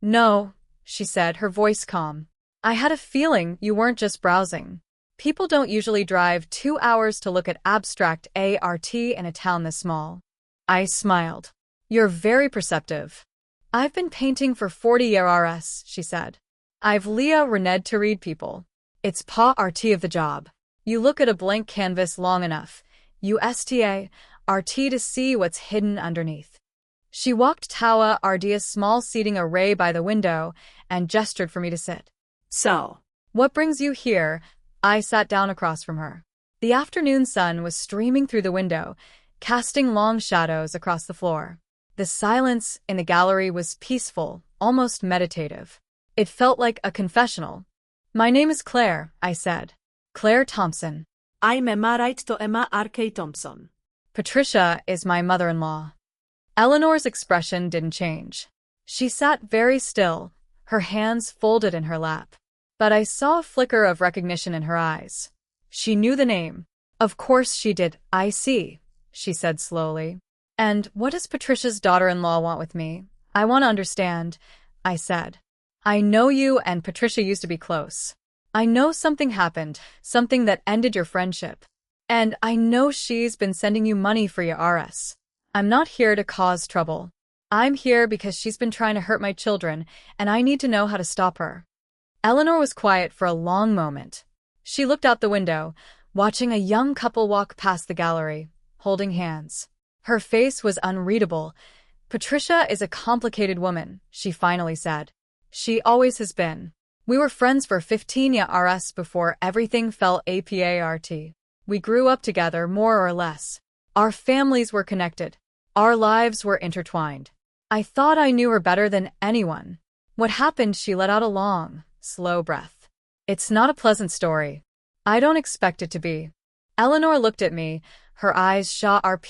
No, she said, her voice calm. I had a feeling you weren't just browsing. People don't usually drive 2 hours to look at abstract art in a town this small. I smiled. You're very perceptive. I've been painting for 40 years, she said. I've read to read people. It's part of the job. You look at a blank canvas long enough, art to see what's hidden underneath. She walked toward a small seating array by the window and gestured for me to sit. So, What brings you here? I sat down across from her. The afternoon sun was streaming through the window, casting long shadows across the floor. The silence in the gallery was peaceful, almost meditative. It felt like a confessional. My name is Claire, I said. Claire Thompson. I'm Emma to Emma R.K. Thompson. Patricia is my mother-in-law. Eleanor's expression didn't change. She sat very still, her hands folded in her lap. But I saw a flicker of recognition in her eyes. She knew the name. Of course she did. I see, she said slowly. And what does Patricia's daughter-in-law want with me? I want to understand, I said. I know you and Patricia used to be close. I know something happened, something that ended your friendship. And I know she's been sending you money for your RS. I'm not here to cause trouble. I'm here because she's been trying to hurt my children, and I need to know how to stop her. Eleanor was quiet for a long moment. She looked out the window, watching a young couple walk past the gallery, holding hands. Her face was unreadable. Patricia is a complicated woman, she finally said. She always has been. We were friends for 15 years before everything fell apart. We grew up together, more or less. Our families were connected. Our lives were intertwined. I thought I knew her better than anyone. What happened? She let out a long, slow breath. It's not a pleasant story. I don't expect it to be. Eleanor looked at me, her eyes sharp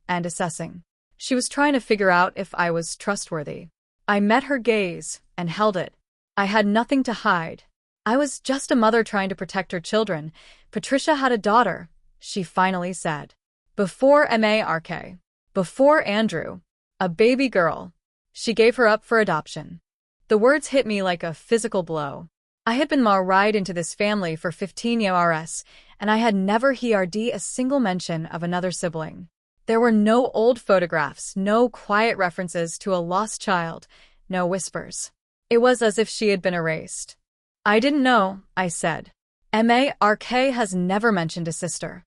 and assessing. She was trying to figure out if I was trustworthy. I met her gaze and held it. I had nothing to hide. I was just a mother trying to protect her children. Patricia had a daughter, she finally said. Before Mark. Before Andrew. A baby girl. She gave her up for adoption. The words hit me like a physical blow. I had been married into this family for 15 years, and I had never heard a single mention of another sibling. There were no old photographs, no quiet references to a lost child, no whispers. It was as if she had been erased. I didn't know, I said. Mark has never mentioned a sister.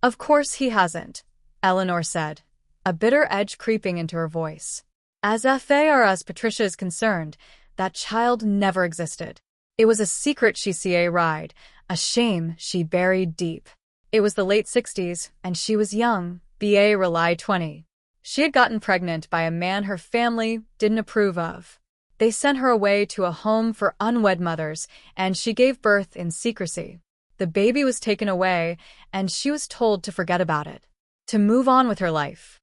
Of course he hasn't, Eleanor said, a bitter edge creeping into her voice. As far as Patricia is concerned, that child never existed. It was a secret she ride, a shame she buried deep. It was the late 60s, and she was young, rely 20. She had gotten pregnant by a man her family didn't approve of. They sent her away to a home for unwed mothers, and she gave birth in secrecy. The baby was taken away, and she was told to forget about it, to move on with her life.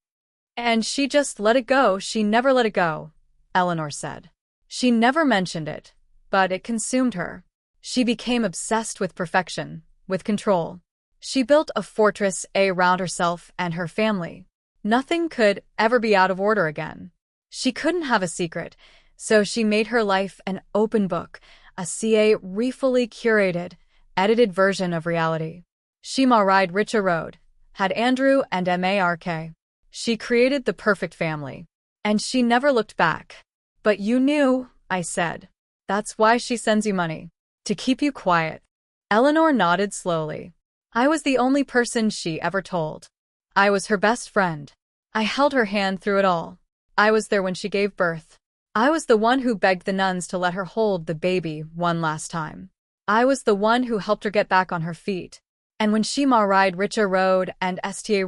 And she just let it go. She never let it go, Eleanor said. She never mentioned it, but it consumed her. She became obsessed with perfection, with control. She built a fortress around herself and her family. Nothing could ever be out of order again. She couldn't have a secret, so she made her life an open book, a carefully curated, edited version of reality. She married Richa Road, had Andrew and Mark. She created the perfect family. And she never looked back. But you knew, I said. That's why she sends you money. To keep you quiet. Eleanor nodded slowly. I was the only person she ever told. I was her best friend. I held her hand through it all. I was there when she gave birth. I was the one who begged the nuns to let her hold the baby one last time. I was the one who helped her get back on her feet. And when she married Richa Road and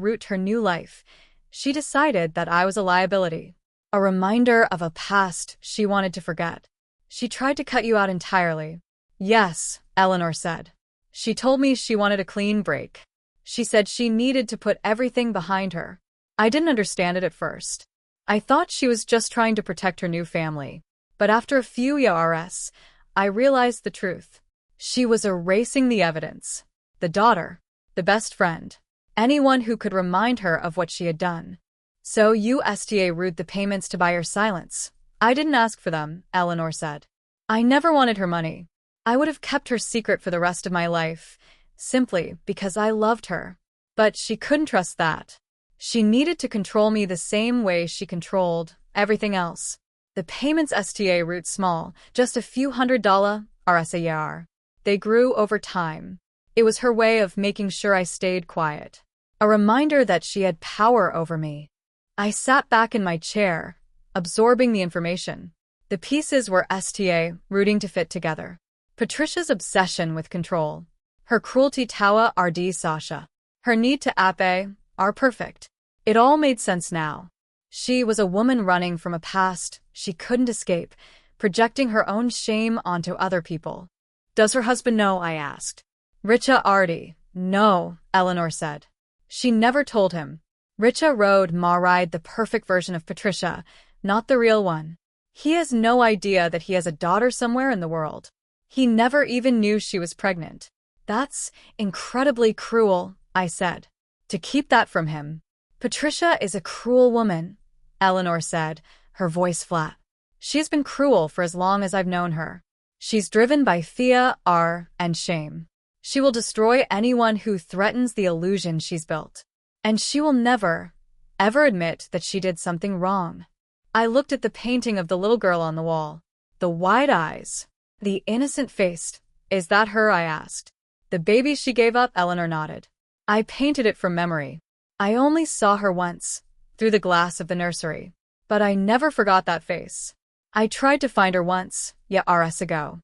root her new life, she decided that I was a liability. A reminder of a past she wanted to forget. She tried to cut you out entirely. Yes, Eleanor said. She told me she wanted a clean break. She said she needed to put everything behind her. I didn't understand it at first. I thought she was just trying to protect her new family. But after a few years, I realized the truth. She was erasing the evidence. The daughter, the best friend, anyone who could remind her of what she had done. So you root the payments to buy her silence, I didn't ask for them, Eleanor said. I never wanted her money. I would have kept her secret for the rest of my life, simply because I loved her. But she couldn't trust that. She needed to control me the same way she controlled everything else. The payments sta root small, just a few $100 RSAR. They grew over time. It was her way of making sure I stayed quiet. A reminder that she had power over me. I sat back in my chair, absorbing the information. The pieces were sta rooting to fit together. Patricia's obsession with control. Her cruelty tawa rd Sasha. Her need to ape are perfect. It all made sense now. She was a woman running from a past she couldn't escape, projecting her own shame onto other people. Does her husband know? I asked. Richa Ardi. No, Eleanor said. She never told him. Richa rode Maride, the perfect version of Patricia, not the real one. He has no idea that he has a daughter somewhere in the world. He never even knew she was pregnant. That's incredibly cruel, I said. To keep that from him. Patricia is a cruel woman, Eleanor said, her voice flat. She's been cruel for as long as I've known her. She's driven by fear, and shame. She will destroy anyone who threatens the illusion she's built. And she will never, ever admit that she did something wrong. I looked at the painting of the little girl on the wall. The wide eyes. The innocent face. Is that her? I asked. The baby she gave up? Eleanor nodded. I painted it from memory. I only saw her once, through the glass of the nursery. But I never forgot that face. I tried to find her once, years ago.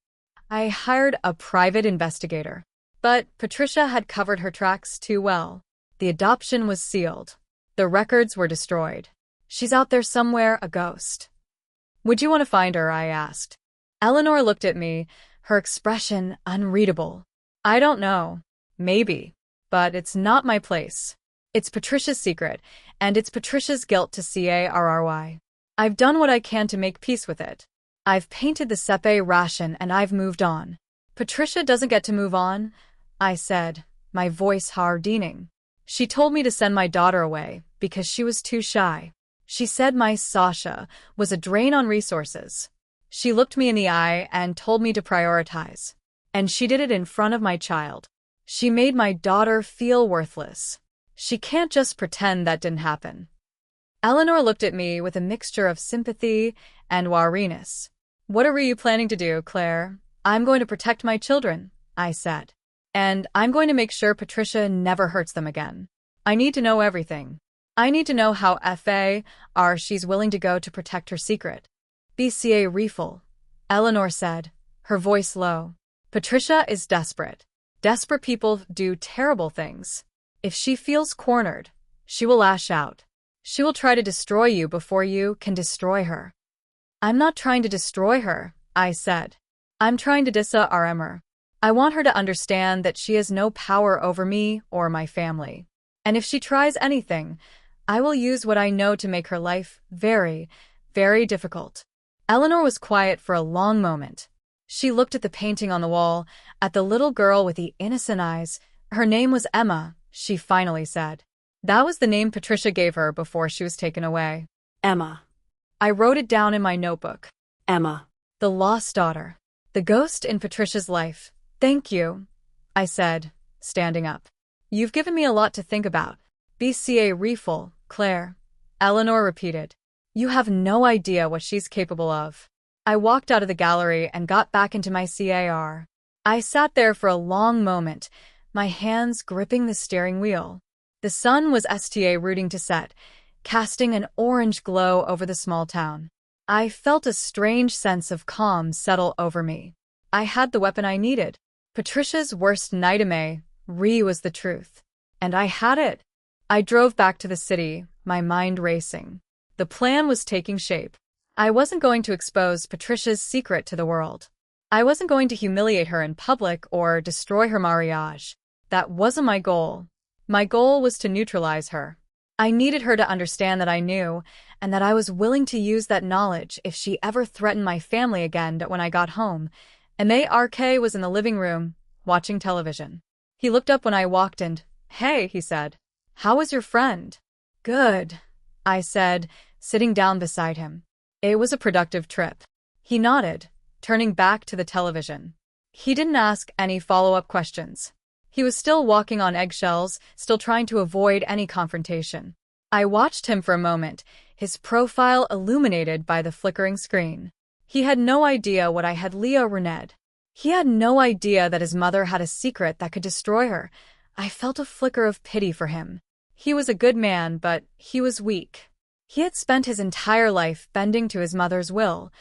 I hired a private investigator. But Patricia had covered her tracks too well. The adoption was sealed. The records were destroyed. She's out there somewhere, a ghost. Would you want to find her? I asked. Eleanor looked at me, her expression unreadable. I don't know. Maybe. But it's not my place. It's Patricia's secret, and it's Patricia's guilt to carry. I've done what I can to make peace with it. I've painted the sepe ration and I've moved on. Patricia doesn't get to move on, I said, my voice hardening. She told me to send my daughter away because she was too shy. She said my Sasha was a drain on resources. She looked me in the eye and told me to prioritize. And she did it in front of my child. She made my daughter feel worthless. She can't just pretend that didn't happen. Eleanor looked at me with a mixture of sympathy and wariness. What are you planning to do, Claire? I'm going to protect my children, I said. And I'm going to make sure Patricia never hurts them again. I need to know everything. I need to know how she's willing to go to protect her secret. Regretful, Eleanor said, her voice low. Patricia is desperate. Desperate people do terrible things. If she feels cornered, she will lash out. She will try to destroy you before you can destroy her. I'm not trying to destroy her, I said. I'm trying to disarm her. I want her to understand that she has no power over me or my family. And if she tries anything, I will use what I know to make her life very, very difficult. Eleanor was quiet for a long moment. She looked at the painting on the wall, at the little girl with the innocent eyes. Her name was Emma, she finally said. That was the name Patricia gave her before she was taken away. Emma. I wrote it down in my notebook. Emma. The lost daughter. The ghost in Patricia's life. Thank you, I said, standing up. You've given me a lot to think about. Regretful, Claire. Eleanor repeated. You have no idea what she's capable of. I walked out of the gallery and got back into my car. I sat there for a long moment, my hands gripping the steering wheel. The sun was sta rooting to set, casting an orange glow over the small town. I felt a strange sense of calm settle over me. I had the weapon I needed. Patricia's worst nightmare was the truth. And I had it. I drove back to the city, my mind racing. The plan was taking shape. I wasn't going to expose Patricia's secret to the world. I wasn't going to humiliate her in public or destroy her marriage. That wasn't my goal. My goal was to neutralize her. I needed her to understand that I knew, and that I was willing to use that knowledge if she ever threatened my family again. When I got home, Mark was in the living room, watching television. He looked up when I walked in. Hey, he said. How was your friend? Good, I said, sitting down beside him. It was a productive trip. He nodded, turning back to the television. He didn't ask any follow-up questions. He was still walking on eggshells, still trying to avoid any confrontation. I watched him for a moment, his profile illuminated by the flickering screen. He had no idea what I had Leah reneged. He had no idea that his mother had a secret that could destroy her. I felt a flicker of pity for him. He was a good man, but he was weak. He had spent his entire life bending to his mother's will,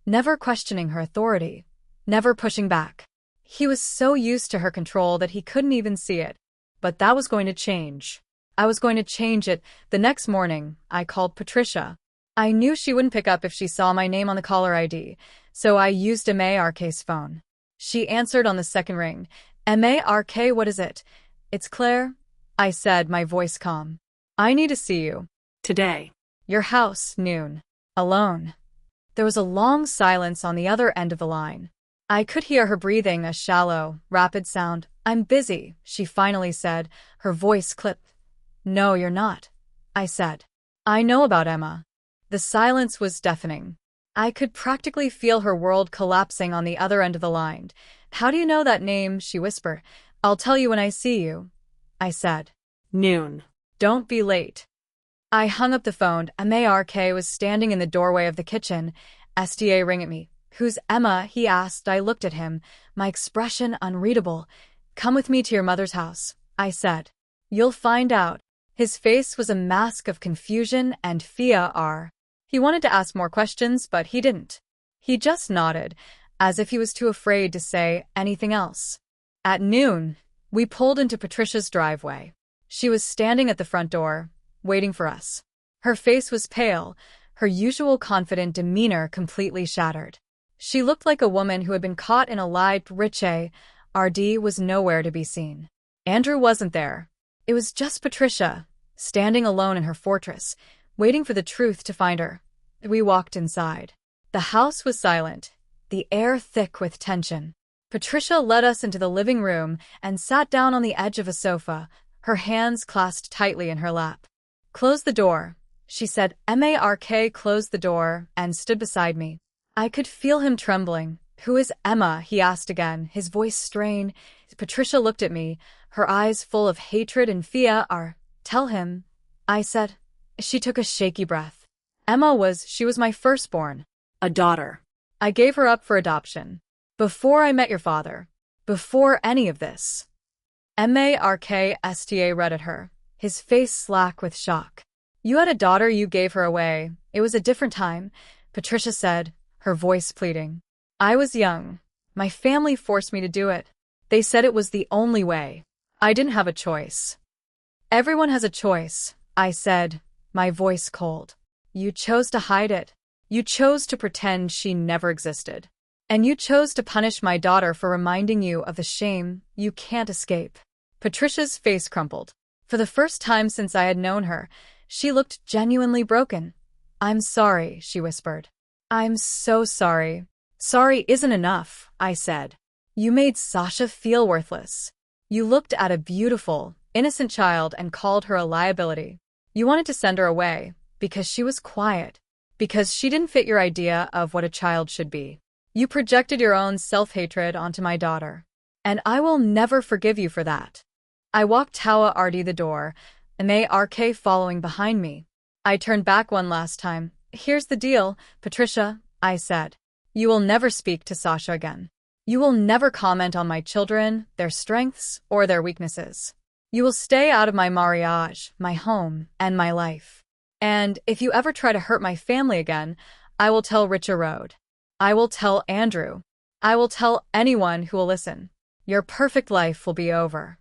never questioning her authority, never pushing back. He was so used to her control that he couldn't even see it. But that was going to change. I was going to change it. The next morning, I called Patricia. I knew she wouldn't pick up if she saw my name on the caller ID, so I used MARK's phone. She answered on the second ring. MARK, what is it? It's Claire, I said, my voice calm. I need to see you. Today. Your house, noon. Alone. There was a long silence on the other end of the line. I could hear her breathing, a shallow, rapid sound. I'm busy, she finally said, her voice clipped. No, you're not, I said. I know about Emma. The silence was deafening. I could practically feel her world collapsing on the other end of the line. How do you know that name? She whispered. I'll tell you when I see you, I said. Noon. Don't be late. I hung up the phone. MARK was standing in the doorway of the kitchen. STA rang at me. Who's Emma? He asked. I looked at him, my expression unreadable. Come with me to your mother's house, I said. You'll find out. His face was a mask of confusion and fear. He wanted to ask more questions, but he didn't. He just nodded, as if he was too afraid to say anything else. At noon, we pulled into Patricia's driveway. She was standing at the front door, waiting for us. Her face was pale, her usual confident demeanor completely shattered. She looked like a woman who had been caught in a lie. Richie, RD was nowhere to be seen. Andrew wasn't there. It was just Patricia, standing alone in her fortress, waiting for the truth to find her. We walked inside. The house was silent, the air thick with tension. Patricia led us into the living room and sat down on the edge of a sofa, her hands clasped tightly in her lap. Close the door, she said. MARK closed the door and stood beside me. I could feel him trembling. Who is Emma? He asked again, his voice strained. Patricia looked at me, her eyes full of hatred and fear. Tell him, I said. She took a shaky breath. She was my firstborn. A daughter. I gave her up for adoption. Before I met your father. Before any of this. MARKSTA read at her, his face slack with shock. You had a daughter, you gave her away. It was a different time, Patricia said, her voice pleading. I was young. My family forced me to do it. They said it was the only way. I didn't have a choice. Everyone has a choice, I said, my voice cold. You chose to hide it. You chose to pretend she never existed. And you chose to punish my daughter for reminding you of the shame you can't escape. Patricia's face crumpled. For the first time since I had known her, she looked genuinely broken. I'm sorry, she whispered. I'm so sorry. Sorry isn't enough, I said. You made Sasha feel worthless. You looked at a beautiful, innocent child and called her a liability. You wanted to send her away because she was quiet, because she didn't fit your idea of what a child should be. You projected your own self-hatred onto my daughter, and I will never forgive you for that. I walked toward the door, MARK following behind me. I turned back one last time. Here's the deal, Patricia, I said. You will never speak to Sasha again. You will never comment on my children, their strengths, or their weaknesses. You will stay out of my marriage, my home, and my life. And if you ever try to hurt my family again, I will tell Richard. I will tell Andrew. I will tell anyone who will listen. Your perfect life will be over.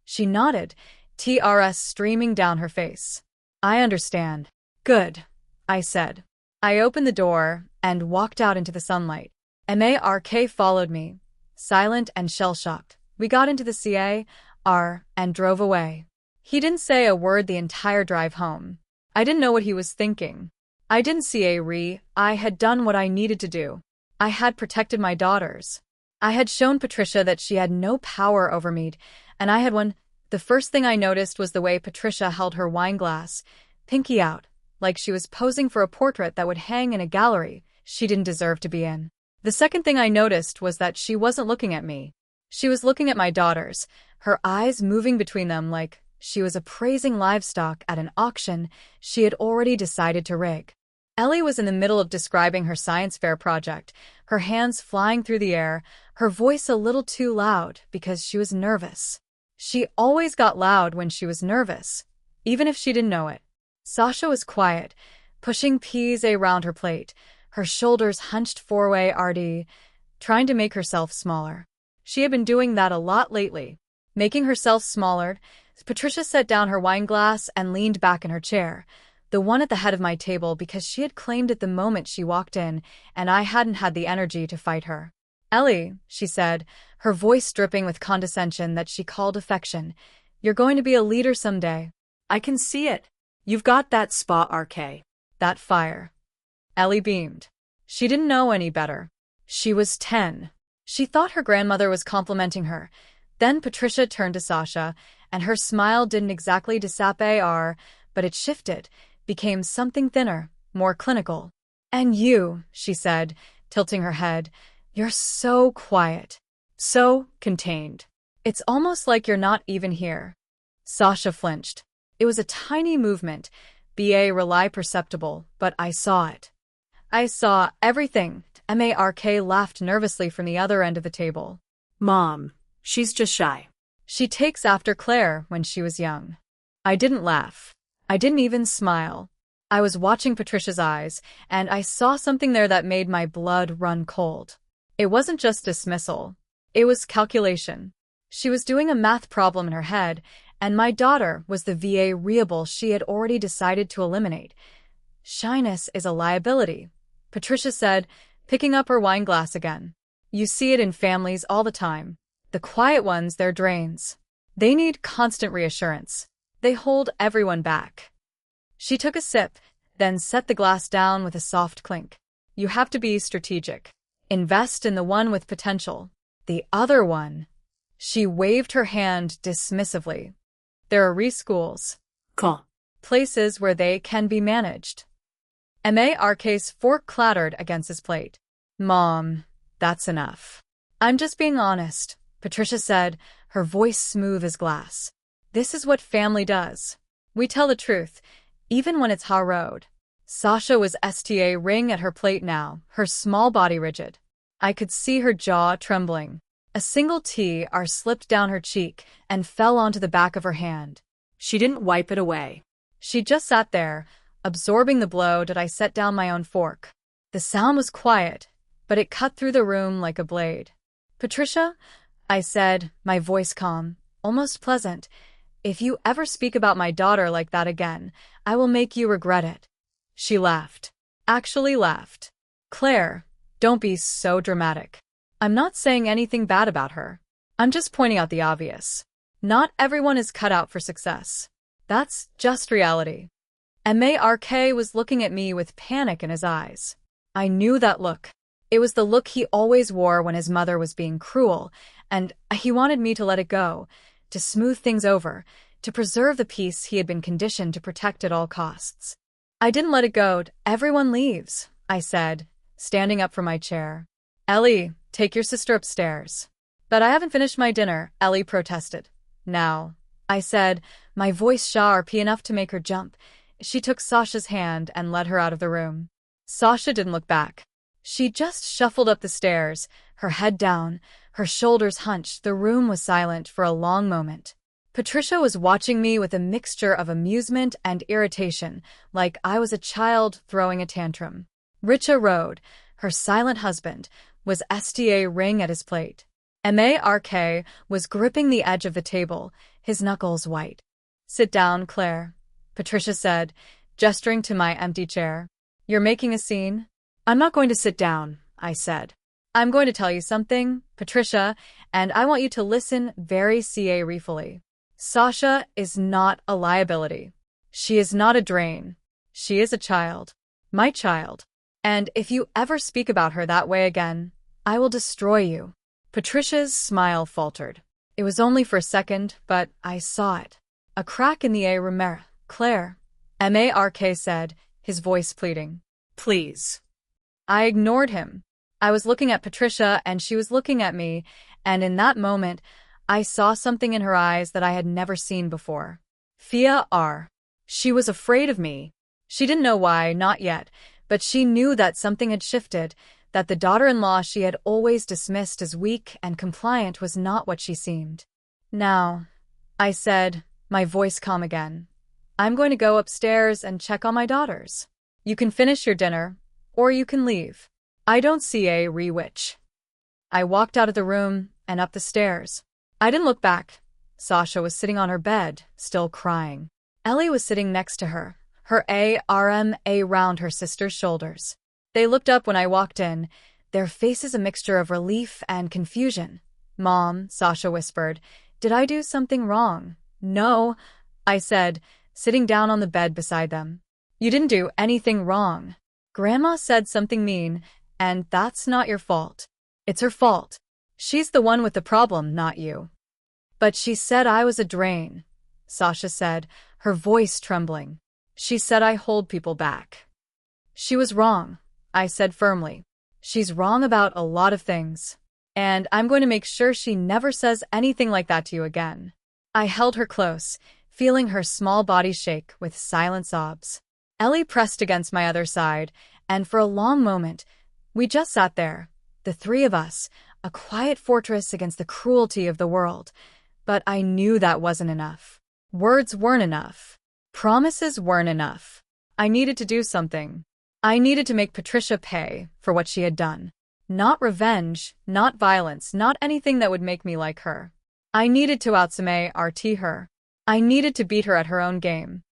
She nodded, tears streaming down her face. I understand. Good, I said. I opened the door and walked out into the sunlight. MARK followed me, silent and shell-shocked. We got into the car and drove away. He didn't say a word the entire drive home. I didn't know what he was thinking. I didn't see I had done what I needed to do. I had protected my daughters. I had shown Patricia that she had no power over me, and I had won. The first thing I noticed was the way Patricia held her wine glass, pinky out, like she was posing for a portrait that would hang in a gallery she didn't deserve to be in. The second thing I noticed was that she wasn't looking at me. She was looking at my daughters, her eyes moving between them like she was appraising livestock at an auction she had already decided to rig. Ellie was in the middle of describing her science fair project, her hands flying through the air, her voice a little too loud because she was nervous. She always got loud when she was nervous, even if she didn't know it. Sasha was quiet, pushing peas around her plate, her shoulders hunched forward, trying to make herself smaller. She had been doing that a lot lately. Making herself smaller, Patricia set down her wine glass and leaned back in her chair, the one at the head of my table because she had claimed it the moment she walked in, and I hadn't had the energy to fight her. "Ellie," she said, her voice dripping with condescension that she called affection, "you're going to be a leader someday." I can see it. You've got that spa RK. That fire. Ellie beamed. She didn't know any better. She was 10. She thought her grandmother was complimenting her. Then Patricia turned to Sasha, and her smile didn't exactly disappear, but it shifted, became something thinner, more clinical. "And you," she said, tilting her head, "you're so quiet, so contained. It's almost like you're not even here." Sasha flinched. It was a tiny movement, barely perceptible, but I saw it. I saw everything. Mark laughed nervously from the other end of the table. Mom, she's just shy. She takes after Claire when she was young. I didn't laugh. I didn't even smile. I was watching Patricia's eyes, and I saw something there that made my blood run cold. It wasn't just dismissal. It was calculation. She was doing a math problem in her head, and my daughter was the variable she had already decided to eliminate. "Shyness is a liability," Patricia said, picking up her wine glass again. "You see it in families all the time. The quiet ones, they're drains. They need constant reassurance. They hold everyone back." She took a sip, then set the glass down with a soft clink. "You have to be strategic. Invest in the one with potential. The other one." She waved her hand dismissively. "There are reschools. Cool. Places where they can be managed." Mark's fork clattered against his plate. "Mom, that's enough." "I'm just being honest," Patricia said, her voice smooth as glass. "This is what family does. We tell the truth, even when it's hard." Sasha was staring at her plate now, her small body rigid. I could see her jaw trembling. A single tear slipped down her cheek and fell onto the back of her hand. She didn't wipe it away. She just sat there, absorbing the blow that I set down my own fork. The sound was quiet, but it cut through the room like a blade. "Patricia," I said, my voice calm, almost pleasant, "if you ever speak about my daughter like that again, I will make you regret it." She laughed. Actually laughed. "Claire, don't be so dramatic. I'm not saying anything bad about her. I'm just pointing out the obvious. Not everyone is cut out for success. That's just reality." Mark was looking at me with panic in his eyes. I knew that look. It was the look he always wore when his mother was being cruel, and he wanted me to let it go, to smooth things over, to preserve the peace he had been conditioned to protect at all costs. I didn't let it go. "Everyone leaves," I said, standing up from my chair. "Ellie, take your sister upstairs." "But I haven't finished my dinner," Ellie protested. "Now," I said, my voice sharp enough to make her jump. She took Sasha's hand and led her out of the room. Sasha didn't look back. She just shuffled up the stairs, her head down, her shoulders hunched. The room was silent for a long moment. Patricia was watching me with a mixture of amusement and irritation, like I was a child throwing a tantrum. Richa Road, her silent husband, was staring at his plate. Mark was gripping the edge of the table, his knuckles white. "Sit down, Claire," Patricia said, gesturing to my empty chair. "You're making a scene?" "I'm not going to sit down," I said. "I'm going to tell you something, Patricia, and I want you to listen very carefully. Sasha is not a liability. She is not a drain. She is a child. My child. And if you ever speak about her that way again, I will destroy you." Patricia's smile faltered. It was only for a second, but I saw it. A crack in the rumeur. "Claire," Mark said, his voice pleading. Please. I ignored him. I was looking at Patricia and she was looking at me, and in that moment, I saw something in her eyes that I had never seen before. Fear. She was afraid of me. She didn't know why, not yet, but she knew that something had shifted, that the daughter-in-law she had always dismissed as weak and compliant was not what she seemed. Now, I said, my voice calm again, I'm going to go upstairs and check on my daughters. You can finish your dinner, or you can leave. I don't see a which. I walked out of the room and up the stairs. I didn't look back. Sasha was sitting on her bed, still crying. Ellie was sitting next to her, her arm around her sister's shoulders. They looked up when I walked in, their faces a mixture of relief and confusion. Mom, Sasha whispered, did I do something wrong? No, I said, sitting down on the bed beside them. You didn't do anything wrong. Grandma said something mean, and that's not your fault. It's her fault. She's the one with the problem, not you. But she said I was a drain, Sasha said, her voice trembling. She said I hold people back. She was wrong, I said firmly. She's wrong about a lot of things. And I'm going to make sure she never says anything like that to you again. I held her close, feeling her small body shake with silent sobs. Ellie pressed against my other side, and for a long moment, we just sat there, the three of us, a quiet fortress against the cruelty of the world. But I knew that wasn't enough. Words weren't enough. Promises weren't enough. I needed to do something. I needed to make Patricia pay for what she had done. Not revenge, not violence, not anything that would make me like her. I needed to outsmart her. I needed to beat her at her own game.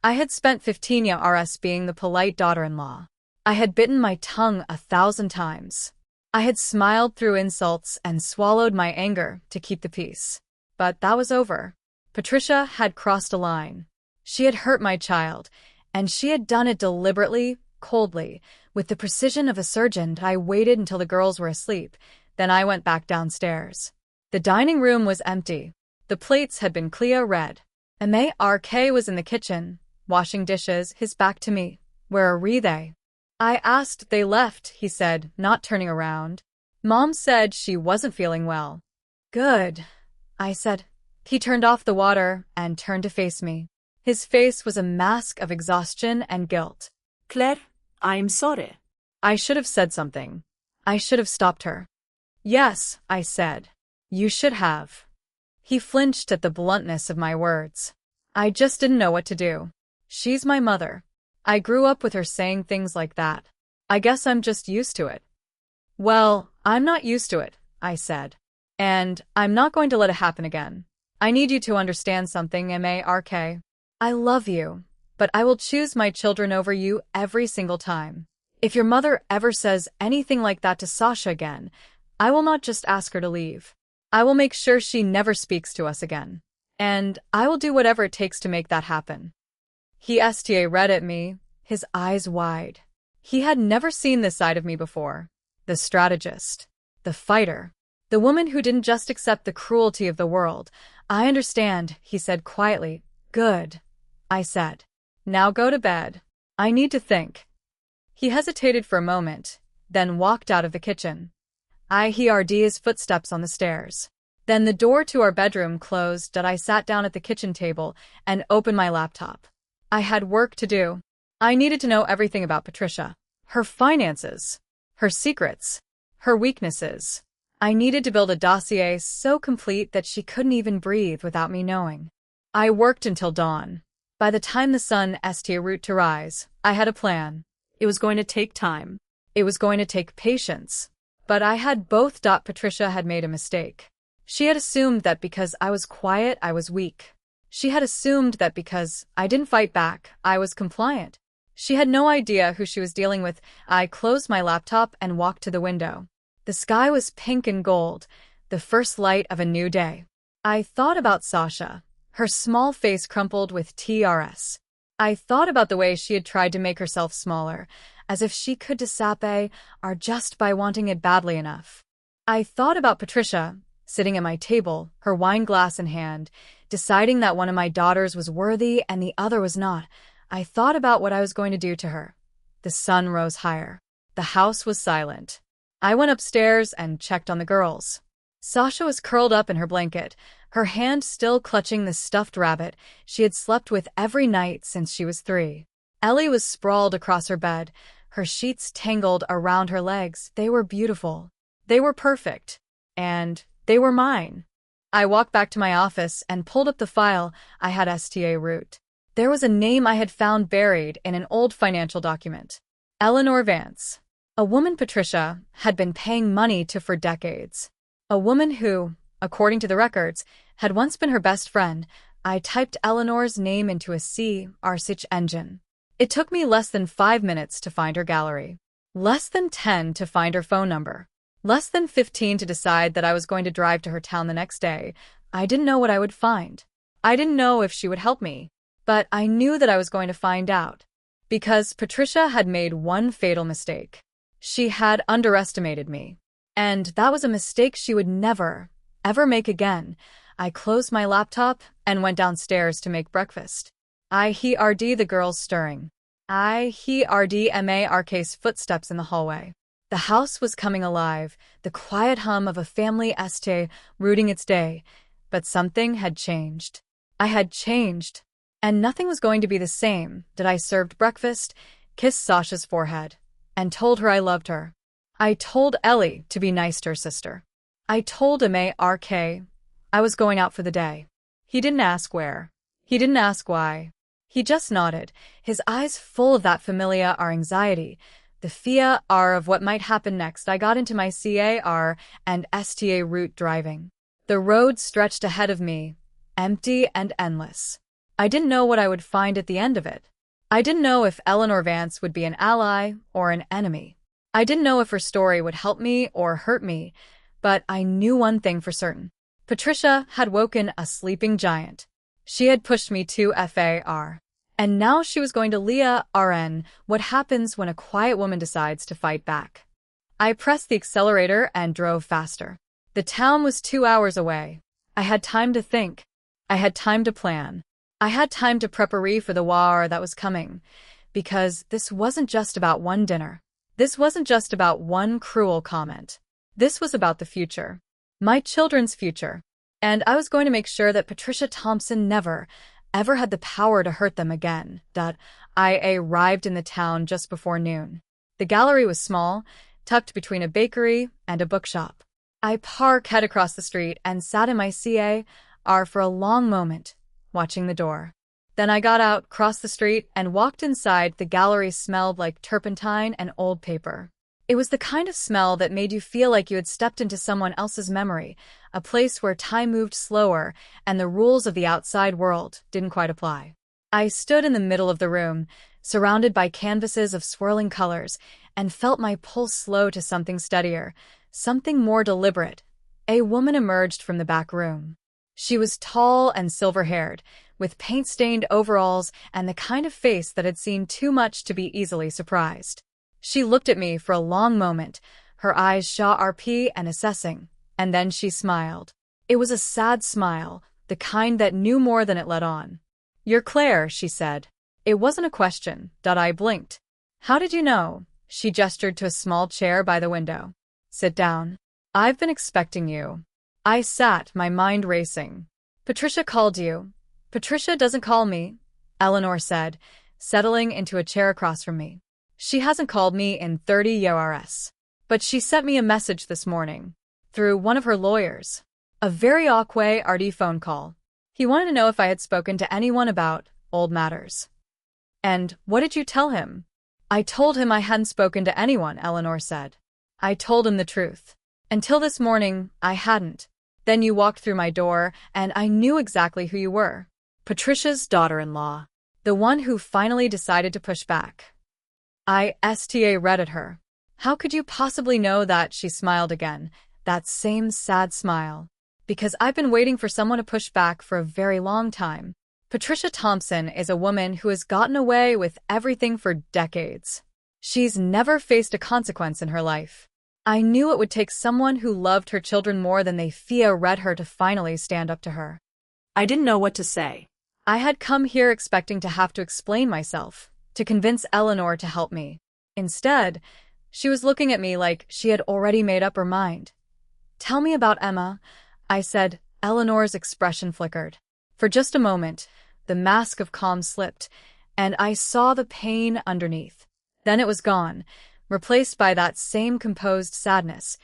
I had spent 15 years being the polite daughter-in-law. I had bitten my tongue 1,000 times. I had smiled through insults and swallowed my anger to keep the peace. But that was over. Patricia had crossed a line. She had hurt my child, and she had done it deliberately, coldly, with the precision of a surgeon. I waited until the girls were asleep, then I went back downstairs. The dining room was empty. The plates had been clear red. Mark was in the kitchen, washing dishes, his back to me. Where are they? I asked. They left, he said, not turning around. Mom said she wasn't feeling well. Good, I said. He turned off the water and turned to face me. His face was a mask of exhaustion and guilt. Claire, I'm sorry. I should have said something. I should have stopped her. Yes, I said. You should have. He flinched at the bluntness of my words. I just didn't know what to do. She's my mother. I grew up with her saying things like that. I guess I'm just used to it. Well, I'm not used to it, I said. And I'm not going to let it happen again. I need you to understand something, Mark. I love you, but I will choose my children over you every single time. If your mother ever says anything like that to Sasha again, I will not just ask her to leave. I will make sure she never speaks to us again. And I will do whatever it takes to make that happen. He read at me, his eyes wide. He had never seen this side of me before. The strategist. The fighter. The woman who didn't just accept the cruelty of the world. I understand, he said quietly. Good, I said. Now go to bed. I need to think. He hesitated for a moment, then walked out of the kitchen. I heard his footsteps on the stairs. Then the door to our bedroom closed and I sat down at the kitchen table and opened my laptop. I had work to do. I needed to know everything about Patricia. Her finances. Her secrets. Her weaknesses. I needed to build a dossier so complete that she couldn't even breathe without me knowing. I worked until dawn. By the time the sun route to rise, I had a plan. It was going to take time. It was going to take patience. But I had both. Patricia had made a mistake. She had assumed that because I was quiet, I was weak. She had assumed that because I didn't fight back, I was compliant. She had no idea who she was dealing with. I closed my laptop and walked to the window. The sky was pink and gold, the first light of a new day. I thought about Sasha, her small face crumpled with TRS. I thought about the way she had tried to make herself smaller, as if she could disappear or just by wanting it badly enough. I thought about Patricia, sitting at my table, her wine glass in hand, deciding that one of my daughters was worthy and the other was not. I thought about what I was going to do to her. The sun rose higher. The house was silent. I went upstairs and checked on the girls. Sasha was curled up in her blanket, her hand still clutching the stuffed rabbit she had slept with every night since she was 3. Ellie was sprawled across her bed, her sheets tangled around her legs. They were beautiful. They were perfect. And they were mine. I walked back to my office and pulled up the file I had STA root. There was a name I had found buried in an old financial document. Eleanor Vance. A woman Patricia had been paying money to for decades. A woman who, according to the records, had once been her best friend. I typed Eleanor's name into a search engine. It took me less than 5 minutes to find her gallery. Less than 10 to find her phone number. Less than 15 to decide that I was going to drive to her town the next day. I didn't know what I would find. I didn't know if she would help me. But I knew that I was going to find out. Because Patricia had made one fatal mistake. She had underestimated me. And that was a mistake she would never, ever make again. I closed my laptop and went downstairs to make breakfast. I heard the girls stirring. I heard Mark's footsteps in the hallway. The house was coming alive, the quiet hum of a family rooting its day. But something had changed. I had changed. And nothing was going to be the same. I served breakfast, kissed Sasha's forehead, and told her I loved her. I told Ellie to be nice to her sister. I told Mark I was going out for the day. He didn't ask where. He didn't ask why. He just nodded, his eyes full of that familiar anxiety, the fear of what might happen next. I got into my car and STA route driving. The road stretched ahead of me, empty and endless. I didn't know what I would find at the end of it. I didn't know if Eleanor Vance would be an ally or an enemy. I didn't know if her story would help me or hurt me, but I knew one thing for certain. Patricia had woken a sleeping giant. She had pushed me too far. And now she was going to learn what happens when a quiet woman decides to fight back. I pressed the accelerator and drove faster. The town was 2 hours away. I had time to think. I had time to plan. I had time to prepare for the war that was coming. Because this wasn't just about one dinner. This wasn't just about one cruel comment. This was about the future. My children's future. And I was going to make sure that Patricia Thompson never, ever had the power to hurt them again. I arrived in the town just before noon. The gallery was small, tucked between a bakery and a bookshop. I parked across the street and sat in my car for a long moment, watching the door. Then I got out, crossed the street, and walked inside. The gallery smelled like turpentine and old paper. It was the kind of smell that made you feel like you had stepped into someone else's memory, a place where time moved slower and the rules of the outside world didn't quite apply. I stood in the middle of the room, surrounded by canvases of swirling colors, and felt my pulse slow to something steadier, something more deliberate. A woman emerged from the back room. She was tall and silver-haired, with paint-stained overalls and the kind of face that had seen too much to be easily surprised. She looked at me for a long moment, her eyes sharp and assessing, and then she smiled. It was a sad smile, the kind that knew more than it let on. "You're Claire," she said. It wasn't a question. I blinked. "How did you know?" She gestured to a small chair by the window. "Sit down. I've been expecting you." I sat, my mind racing. "Patricia called you." "Patricia doesn't call me," Eleanor said, settling into a chair across from me. "She hasn't called me in 30 years. But she sent me a message this morning. Through one of her lawyers. A very awkward phone call. He wanted to know if I had spoken to anyone about old matters." "And what did you tell him?" "I told him I hadn't spoken to anyone," Eleanor said. "I told him the truth. Until this morning, I hadn't. Then you walked through my door, and I knew exactly who you were. Patricia's daughter-in-law. The one who finally decided to push back." I read at her. "How could you possibly know that?" She smiled again, that same sad smile. "Because I've been waiting for someone to push back for a very long time. Patricia Thompson is a woman who has gotten away with everything for decades. She's never faced a consequence in her life. I knew it would take someone who loved her children more than they read her to finally stand up to her." I didn't know what to say. I had come here expecting to have to explain myself, to convince Eleanor to help me. Instead, she was looking at me like she had already made up her mind. "Tell me about Emma," I said. Eleanor's expression flickered. For just a moment, the mask of calm slipped, and I saw the pain underneath. Then it was gone, replaced by that same composed sadness.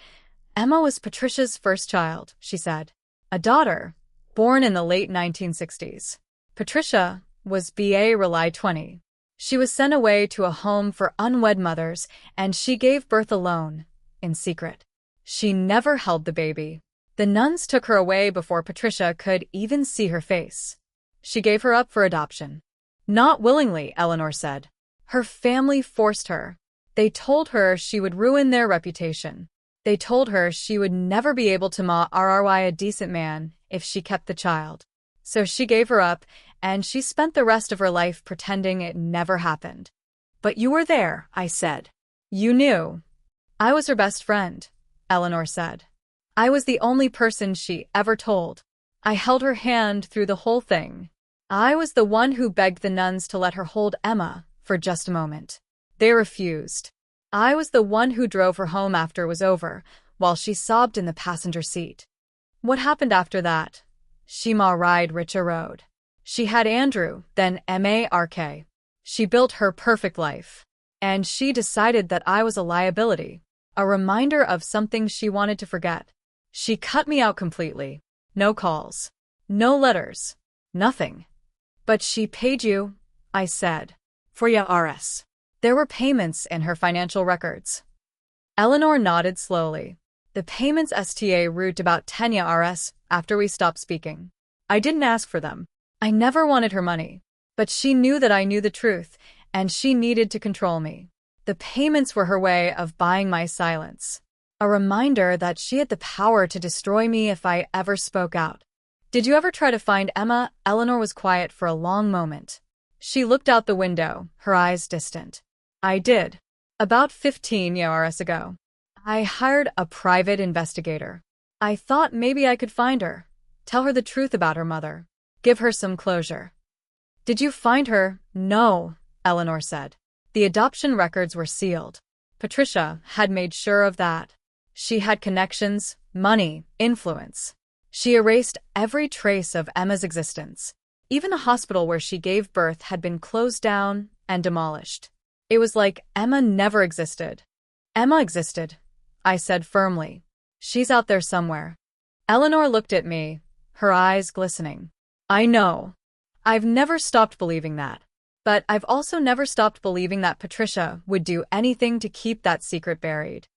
"Emma was Patricia's first child," she said. "A daughter, born in the late 1960s. Patricia was BA Rely 20. She was sent away to a home for unwed mothers, and she gave birth alone, in secret. She never held the baby. The nuns took her away before Patricia could even see her face. She gave her up for adoption." "Not willingly," Eleanor said. "Her family forced her. They told her she would ruin their reputation. They told her she would never be able to marry a decent man if she kept the child. So she gave her up, and she spent the rest of her life pretending it never happened." "But you were there," I said. "You knew." "I was her best friend," Eleanor said. "I was the only person she ever told. I held her hand through the whole thing. I was the one who begged the nuns to let her hold Emma for just a moment. They refused. I was the one who drove her home after it was over, while she sobbed in the passenger seat." "What happened after that?" "She married Richa Road. She had Andrew, then Mark. She built her perfect life. And she decided that I was a liability, a reminder of something she wanted to forget. She cut me out completely. No calls. No letters. Nothing." "But she paid you," I said. "For your RS. There were payments in her financial records." Eleanor nodded slowly. "The payments sta root about 10 Rs after we stopped speaking. I didn't ask for them. I never wanted her money. But she knew that I knew the truth, and she needed to control me. The payments were her way of buying my silence. A reminder that she had the power to destroy me if I ever spoke out." "Did you ever try to find Emma?" Eleanor was quiet for a long moment. She looked out the window, her eyes distant. "I did. About 15 years ago. I hired a private investigator. I thought maybe I could find her, tell her the truth about her mother, give her some closure." "Did you find her?" "No," Eleanor said. "The adoption records were sealed. Patricia had made sure of that. She had connections, money, influence. She erased every trace of Emma's existence. Even the hospital where she gave birth had been closed down and demolished. It was like Emma never existed." "Emma existed," I said firmly. "She's out there somewhere." Eleanor looked at me, her eyes glistening. "I know. I've never stopped believing that. But I've also never stopped believing that Patricia would do anything to keep that secret buried."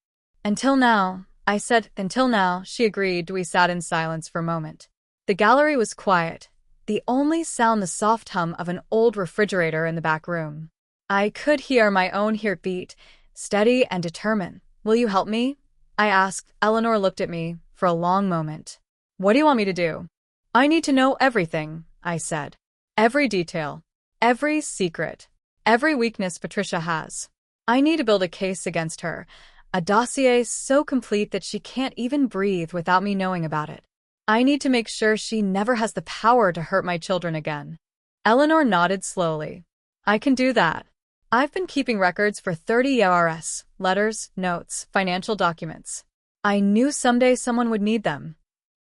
"Until now," I said. "Until now," she agreed. We sat in silence for a moment. The gallery was quiet, the only sound the soft hum of an old refrigerator in the back room. I could hear my own heartbeat, steady and determined. "Will you help me?" I asked. Eleanor looked at me for a long moment. "What do you want me to do?" "I need to know everything," I said. "Every detail. Every secret. Every weakness Patricia has. I need to build a case against her, a dossier so complete that she can't even breathe without me knowing about it. I need to make sure she never has the power to hurt my children again." Eleanor nodded slowly. "I can do that. I've been keeping records for 30 years, letters, notes, financial documents. I knew someday someone would need them."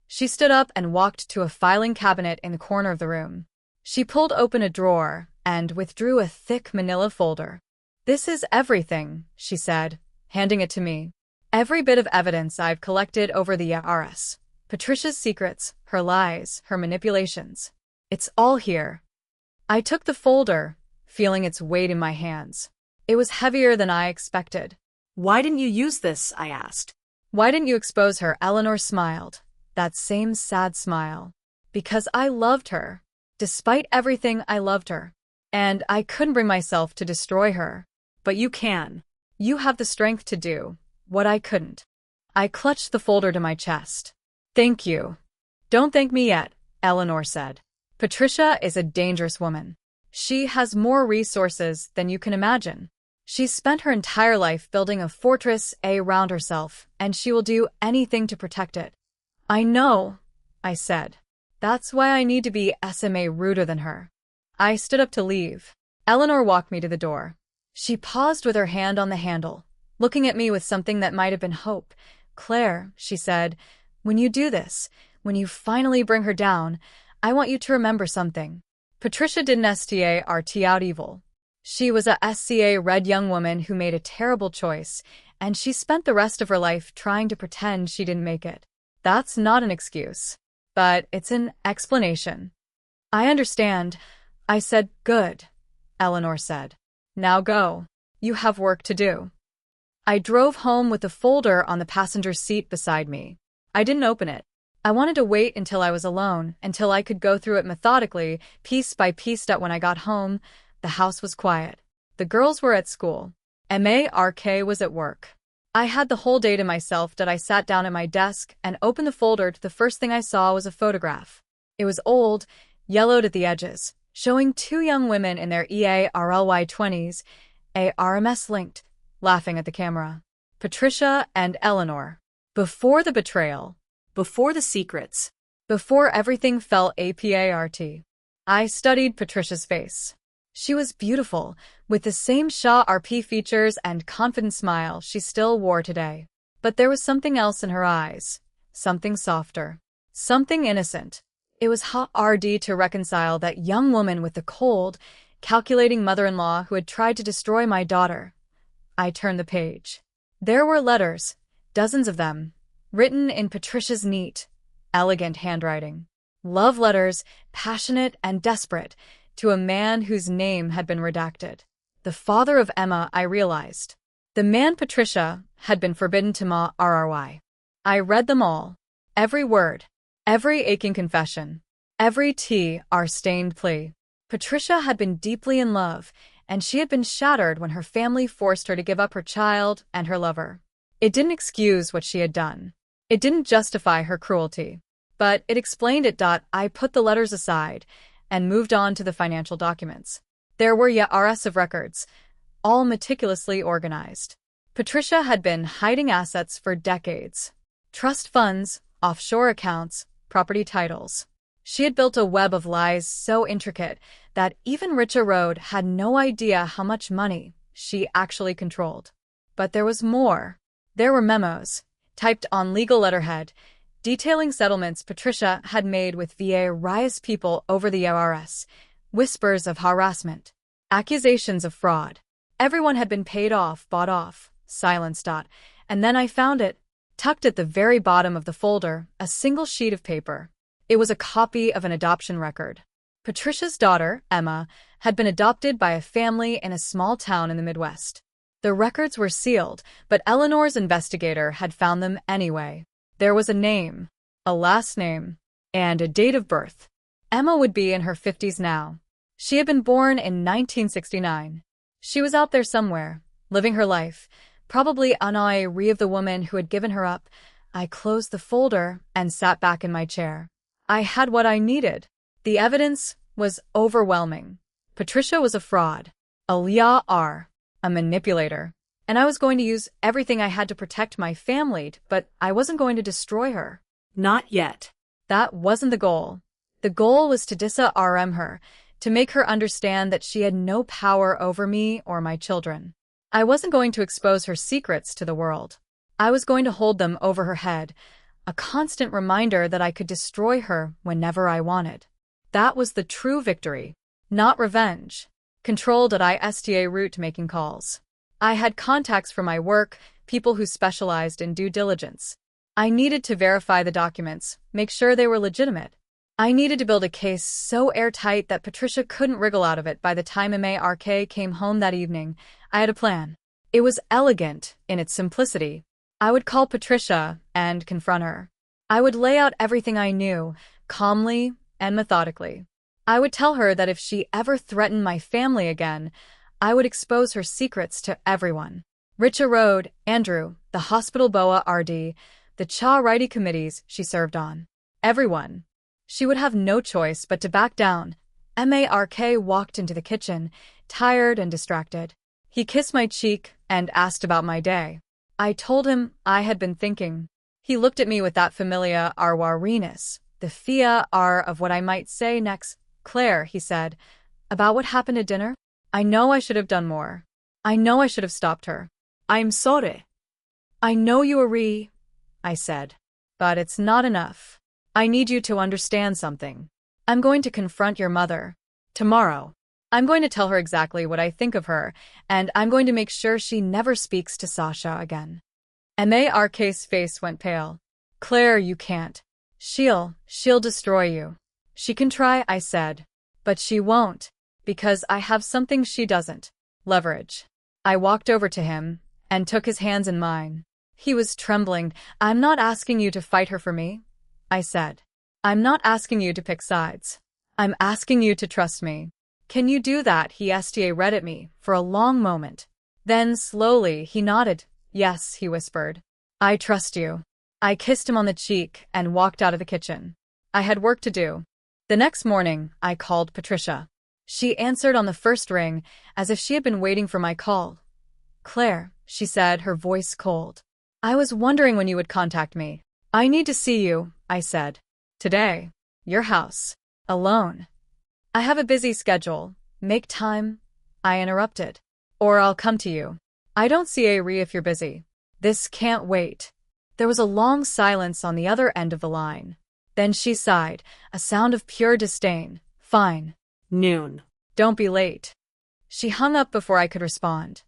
She stood up and walked to a filing cabinet in the corner of the room. She pulled open a drawer and withdrew a thick manila folder. "This is everything," she said, handing it to me. "Every bit of evidence I've collected over the years. Patricia's secrets, her lies, her manipulations. It's all here." I took the folder, feeling its weight in my hands. It was heavier than I expected. "Why didn't you use this?" I asked. "Why didn't you expose her?" Eleanor smiled, that same sad smile. "Because I loved her. Despite everything, I loved her. And I couldn't bring myself to destroy her." "But you can. You have the strength to do what I couldn't." I clutched the folder to my chest. "Thank you." "Don't thank me yet," Eleanor said. "Patricia is a dangerous woman. She has more resources than you can imagine. She's spent her entire life building a fortress around herself, and she will do anything to protect it." "I know," I said. That's why I need to be SMA ruder than her. I stood up to leave. Eleanor walked me to the door. She paused with her hand on the handle, looking at me with something that might have been hope. Claire, she said, when you do this, when you finally bring her down, I want you to remember something. Patricia didn't start out evil. She was a SCA-red young woman who made a terrible choice, and she spent the rest of her life trying to pretend she didn't make it. That's not an excuse, but it's an explanation. I understand. I said, good, Eleanor said. Now go. You have work to do. I drove home with the folder on the passenger seat beside me. I didn't open it. I wanted to wait until I was alone, until I could go through it methodically, piece by piece. When I got home, the house was quiet. The girls were at school. Mark was at work. I had the whole day to myself. I sat down at my desk and opened the folder. The first thing I saw was a photograph. It was old, yellowed at the edges, showing two young women in their early 20s, ARMS linked, laughing at the camera. Patricia and Eleanor. Before the betrayal. Before the secrets. Before everything fell apart. I studied Patricia's face. She was beautiful, with the same sharp features and confident smile she still wore today. But there was something else in her eyes. Something softer. Something innocent. It was hard to reconcile that young woman with the cold, calculating mother-in-law who had tried to destroy my daughter. I turned the page. There were letters, dozens of them, written in Patricia's neat, elegant handwriting. Love letters, passionate and desperate, to a man whose name had been redacted. The father of Emma, I realized. The man Patricia had been forbidden to marry. I read them all. Every word. Every aching confession. Every tear-stained plea. Patricia had been deeply in love, and she had been shattered when her family forced her to give up her child and her lover. It didn't excuse what she had done. It didn't justify her cruelty. But it explained it. I put the letters aside and moved on to the financial documents. There were yards of records, all meticulously organized. Patricia had been hiding assets for decades. Trust funds, offshore accounts, property titles. She had built a web of lies so intricate that even Richa Road had no idea how much money she actually controlled. But there was more. There were memos, typed on legal letterhead, detailing settlements Patricia had made with various people over the years, whispers of harassment, accusations of fraud. Everyone had been paid off, bought off, silenced. And then I found it, tucked at the very bottom of the folder, a single sheet of paper. It was a copy of an adoption record. Patricia's daughter, Emma, had been adopted by a family in a small town in the Midwest. The records were sealed, but Eleanor's investigator had found them anyway. There was a name, a last name, and a date of birth. Emma would be in her 50s now. She had been born in 1969. She was out there somewhere, living her life, probably unaware of the woman who had given her up. I closed the folder and sat back in my chair. I had what I needed. The evidence was overwhelming. Patricia was a fraud, a liar, a manipulator. And I was going to use everything I had to protect my family, but I wasn't going to destroy her. Not yet. That wasn't the goal. The goal was to disarm her, to make her understand that she had no power over me or my children. I wasn't going to expose her secrets to the world. I was going to hold them over her head, a constant reminder that I could destroy her whenever I wanted. That was the true victory, not revenge. Controlled at ISTA route making calls. I had contacts for my work, people who specialized in due diligence. I needed to verify the documents, make sure they were legitimate. I needed to build a case so airtight that Patricia couldn't wriggle out of it. By the time Mark came home that evening, I had a plan. It was elegant in its simplicity. I would call Patricia and confront her. I would lay out everything I knew, calmly and methodically. I would tell her that if she ever threatened my family again, I would expose her secrets to everyone. Richa Road, Andrew, the hospital BOA RD, the charity committees she served on. Everyone. She would have no choice but to back down. Mark walked into the kitchen, tired and distracted. He kissed my cheek and asked about my day. I told him I had been thinking. He looked at me with that familiar wariness, the fear of what I might say next. Claire, he said, about what happened at dinner? I know I should have done more. I know I should have stopped her. I'm sorry. I know you are I said. But it's not enough. I need you to understand something. I'm going to confront your mother. Tomorrow. I'm going to tell her exactly what I think of her, and I'm going to make sure she never speaks to Sasha again. Mark's face went pale. Claire, you can't. She'll destroy you. She can try, I said. But she won't, because I have something she doesn't. Leverage. I walked over to him and took his hands in mine. He was trembling. I'm not asking you to fight her for me, I said. I'm not asking you to pick sides. I'm asking you to trust me. Can you do that? He read at me for a long moment. Then slowly he nodded. Yes, he whispered. I trust you. I kissed him on the cheek and walked out of the kitchen. I had work to do. The next morning, I called Patricia. She answered on the first ring, as if she had been waiting for my call. Claire, she said, her voice cold. I was wondering when you would contact me. I need to see you, I said. Today. Your house. Alone. I have a busy schedule. Make time. I interrupted. Or I'll come to you. I don't see if you're busy. This can't wait. There was a long silence on the other end of the line. Then she sighed, a sound of pure disdain. Fine. Noon. Don't be late. She hung up before I could respond.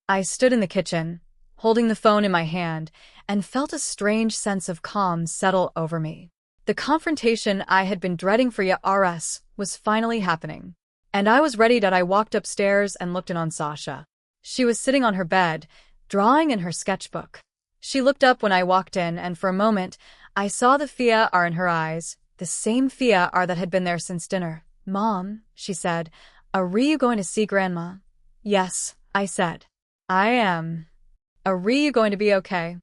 I stood in the kitchen, holding the phone in my hand, and felt a strange sense of calm settle over me. The confrontation I had been dreading for years was finally happening. And I was ready. I walked upstairs and looked in on Sasha. She was sitting on her bed, drawing in her sketchbook. She looked up when I walked in, and for a moment, I saw the fear in her eyes, the same fear that had been there since dinner. Mom, she said, are you going to see Grandma? Yes, I said. I am. Are you going to be okay?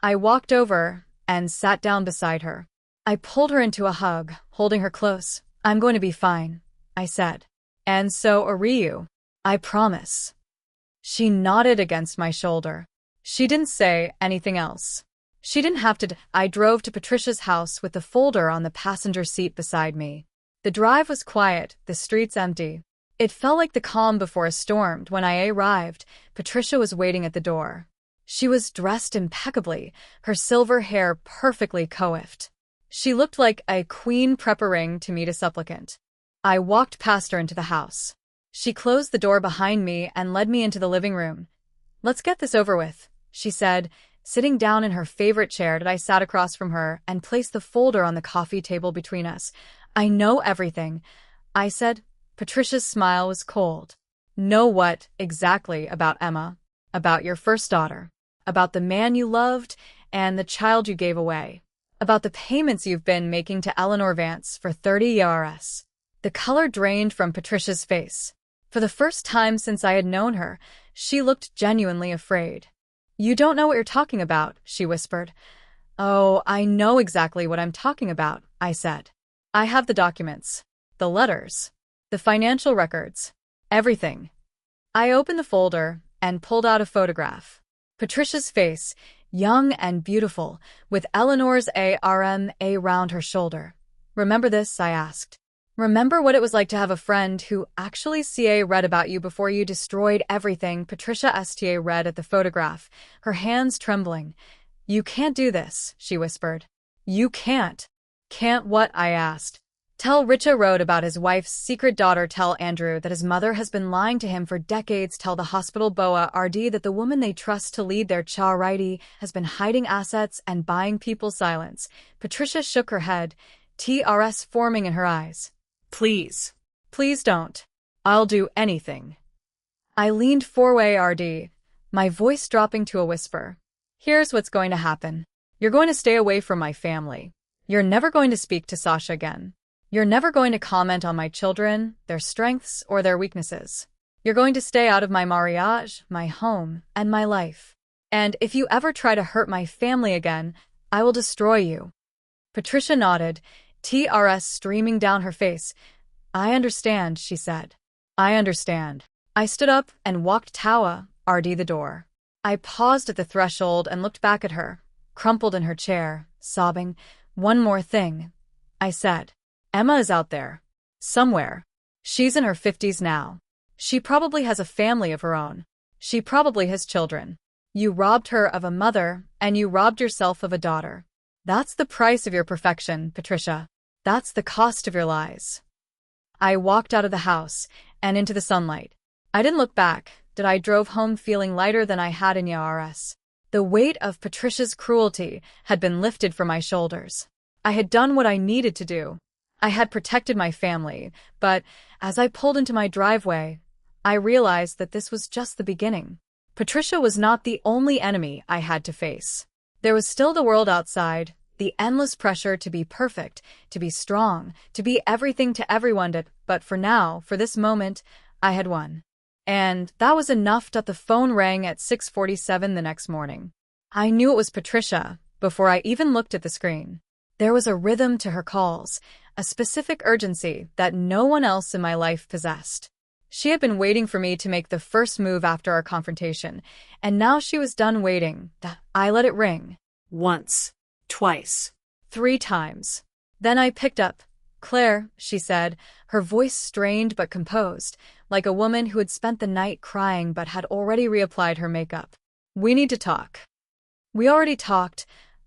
I walked over and sat down beside her. I pulled her into a hug, holding her close. I'm going to be fine, I said. And so are you. I promise. She nodded against my shoulder. She didn't say anything else. She didn't have to. I drove to Patricia's house with the folder on the passenger seat beside me. The drive was quiet, the streets empty. It felt like the calm before a storm. When I arrived, Patricia was waiting at the door. She was dressed impeccably, her silver hair perfectly coiffed. She looked like a queen preparing to meet a supplicant. I walked past her into the house. She closed the door behind me and led me into the living room. Let's get this over with, she said, sitting down in her favorite chair. I sat across from her and placed the folder on the coffee table between us. I know everything, I said. Patricia's smile was cold. Know what exactly about Emma? About your first daughter? About the man you loved and the child you gave away? About the payments you've been making to Eleanor Vance for 30 years? The color drained from Patricia's face. For the first time since I had known her, she looked genuinely afraid. You don't know what you're talking about, she whispered. Oh, I know exactly what I'm talking about, I said. I have the documents, the letters, the financial records, everything. I opened the folder and pulled out a photograph. Patricia's face, young and beautiful, with Eleanor's arm around her shoulder. Remember this? I asked. Remember what it was like to have a friend who actually read about you before you destroyed everything? Patricia read at the photograph, her hands trembling. You can't do this, she whispered. You can't. Can't what? I asked. Tell Richa wrote about his wife's secret daughter. Tell Andrew that his mother has been lying to him for decades. Tell the hospital Boa RD that the woman they trust to lead their charity has been hiding assets and buying people's silence. Patricia shook her head, TRS forming in her eyes. Please. Please don't. I'll do anything. I leaned forward, RD, my voice dropping to a whisper. Here's what's going to happen. You're going to stay away from my family. You're never going to speak to Sasha again. You're never going to comment on my children, their strengths, or their weaknesses. You're going to stay out of my mariage, my home, and my life. And if you ever try to hurt my family again, I will destroy you. Patricia nodded, TRS streaming down her face. I understand, she said. I understand. I stood up and walked toward the door. I paused at the threshold and looked back at her, crumpled in her chair, sobbing. One more thing. I said. Emma is out there. Somewhere. She's in her 50s now. She probably has a family of her own. She probably has children. You robbed her of a mother, and you robbed yourself of a daughter. That's the price of your perfection, Patricia. That's the cost of your lies. I walked out of the house and into the sunlight. I didn't look back. I drove home feeling lighter than I had in years. The weight of Patricia's cruelty had been lifted from my shoulders. I had done what I needed to do. I had protected my family, but as I pulled into my driveway, I realized that this was just the beginning. Patricia was not the only enemy I had to face. There was still the world outside, the endless pressure to be perfect, to be strong, to be everything to everyone, but for now, for this moment, I had won. And that was enough. The phone rang at 6:47 the next morning. I knew it was Patricia before I even looked at the screen. There was a rhythm to her calls, a specific urgency that no one else in my life possessed. She had been waiting for me to make the first move after our confrontation, and now she was done waiting. I let it ring. Once. Twice. 3 times. Then I picked up. Claire, she said, her voice strained but composed, like a woman who had spent the night crying but had already reapplied her makeup. We need to talk. We already talked,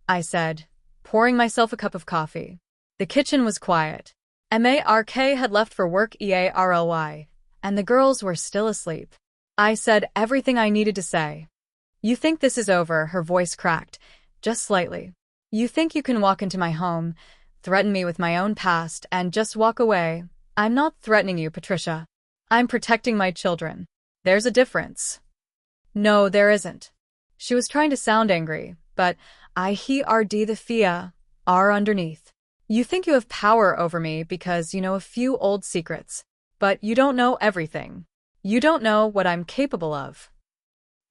I said, pouring myself a cup of coffee. The kitchen was quiet. Mark had left for work early, and the girls were still asleep. I said everything I needed to say. You think this is over, her voice cracked, just slightly. You think you can walk into my home, threaten me with my own past, and just walk away. I'm not threatening you, Patricia. I'm protecting my children. There's a difference. No, there isn't. She was trying to sound angry, but I heard the fear are underneath. You think you have power over me because you know a few old secrets, but you don't know everything. You don't know what I'm capable of.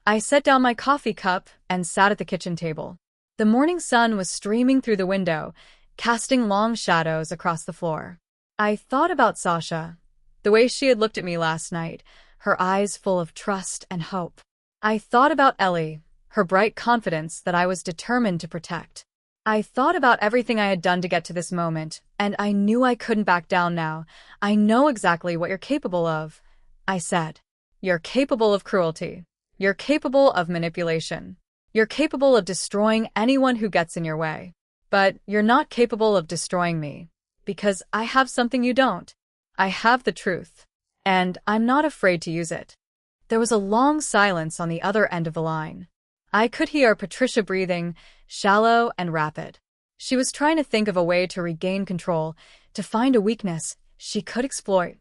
I set down my coffee cup and sat at the kitchen table. The morning sun was streaming through the window, casting long shadows across the floor. I thought about Sasha, the way she had looked at me last night, her eyes full of trust and hope. I thought about Ellie, her bright confidence that I was determined to protect. I thought about everything I had done to get to this moment, and I knew I couldn't back down now. I know exactly what you're capable of, I said. You're capable of cruelty. You're capable of manipulation. You're capable of destroying anyone who gets in your way. But you're not capable of destroying me, because I have something you don't. I have the truth, and I'm not afraid to use it. There was a long silence on the other end of the line. I could hear Patricia breathing, shallow and rapid. She was trying to think of a way to regain control, to find a weakness she could exploit.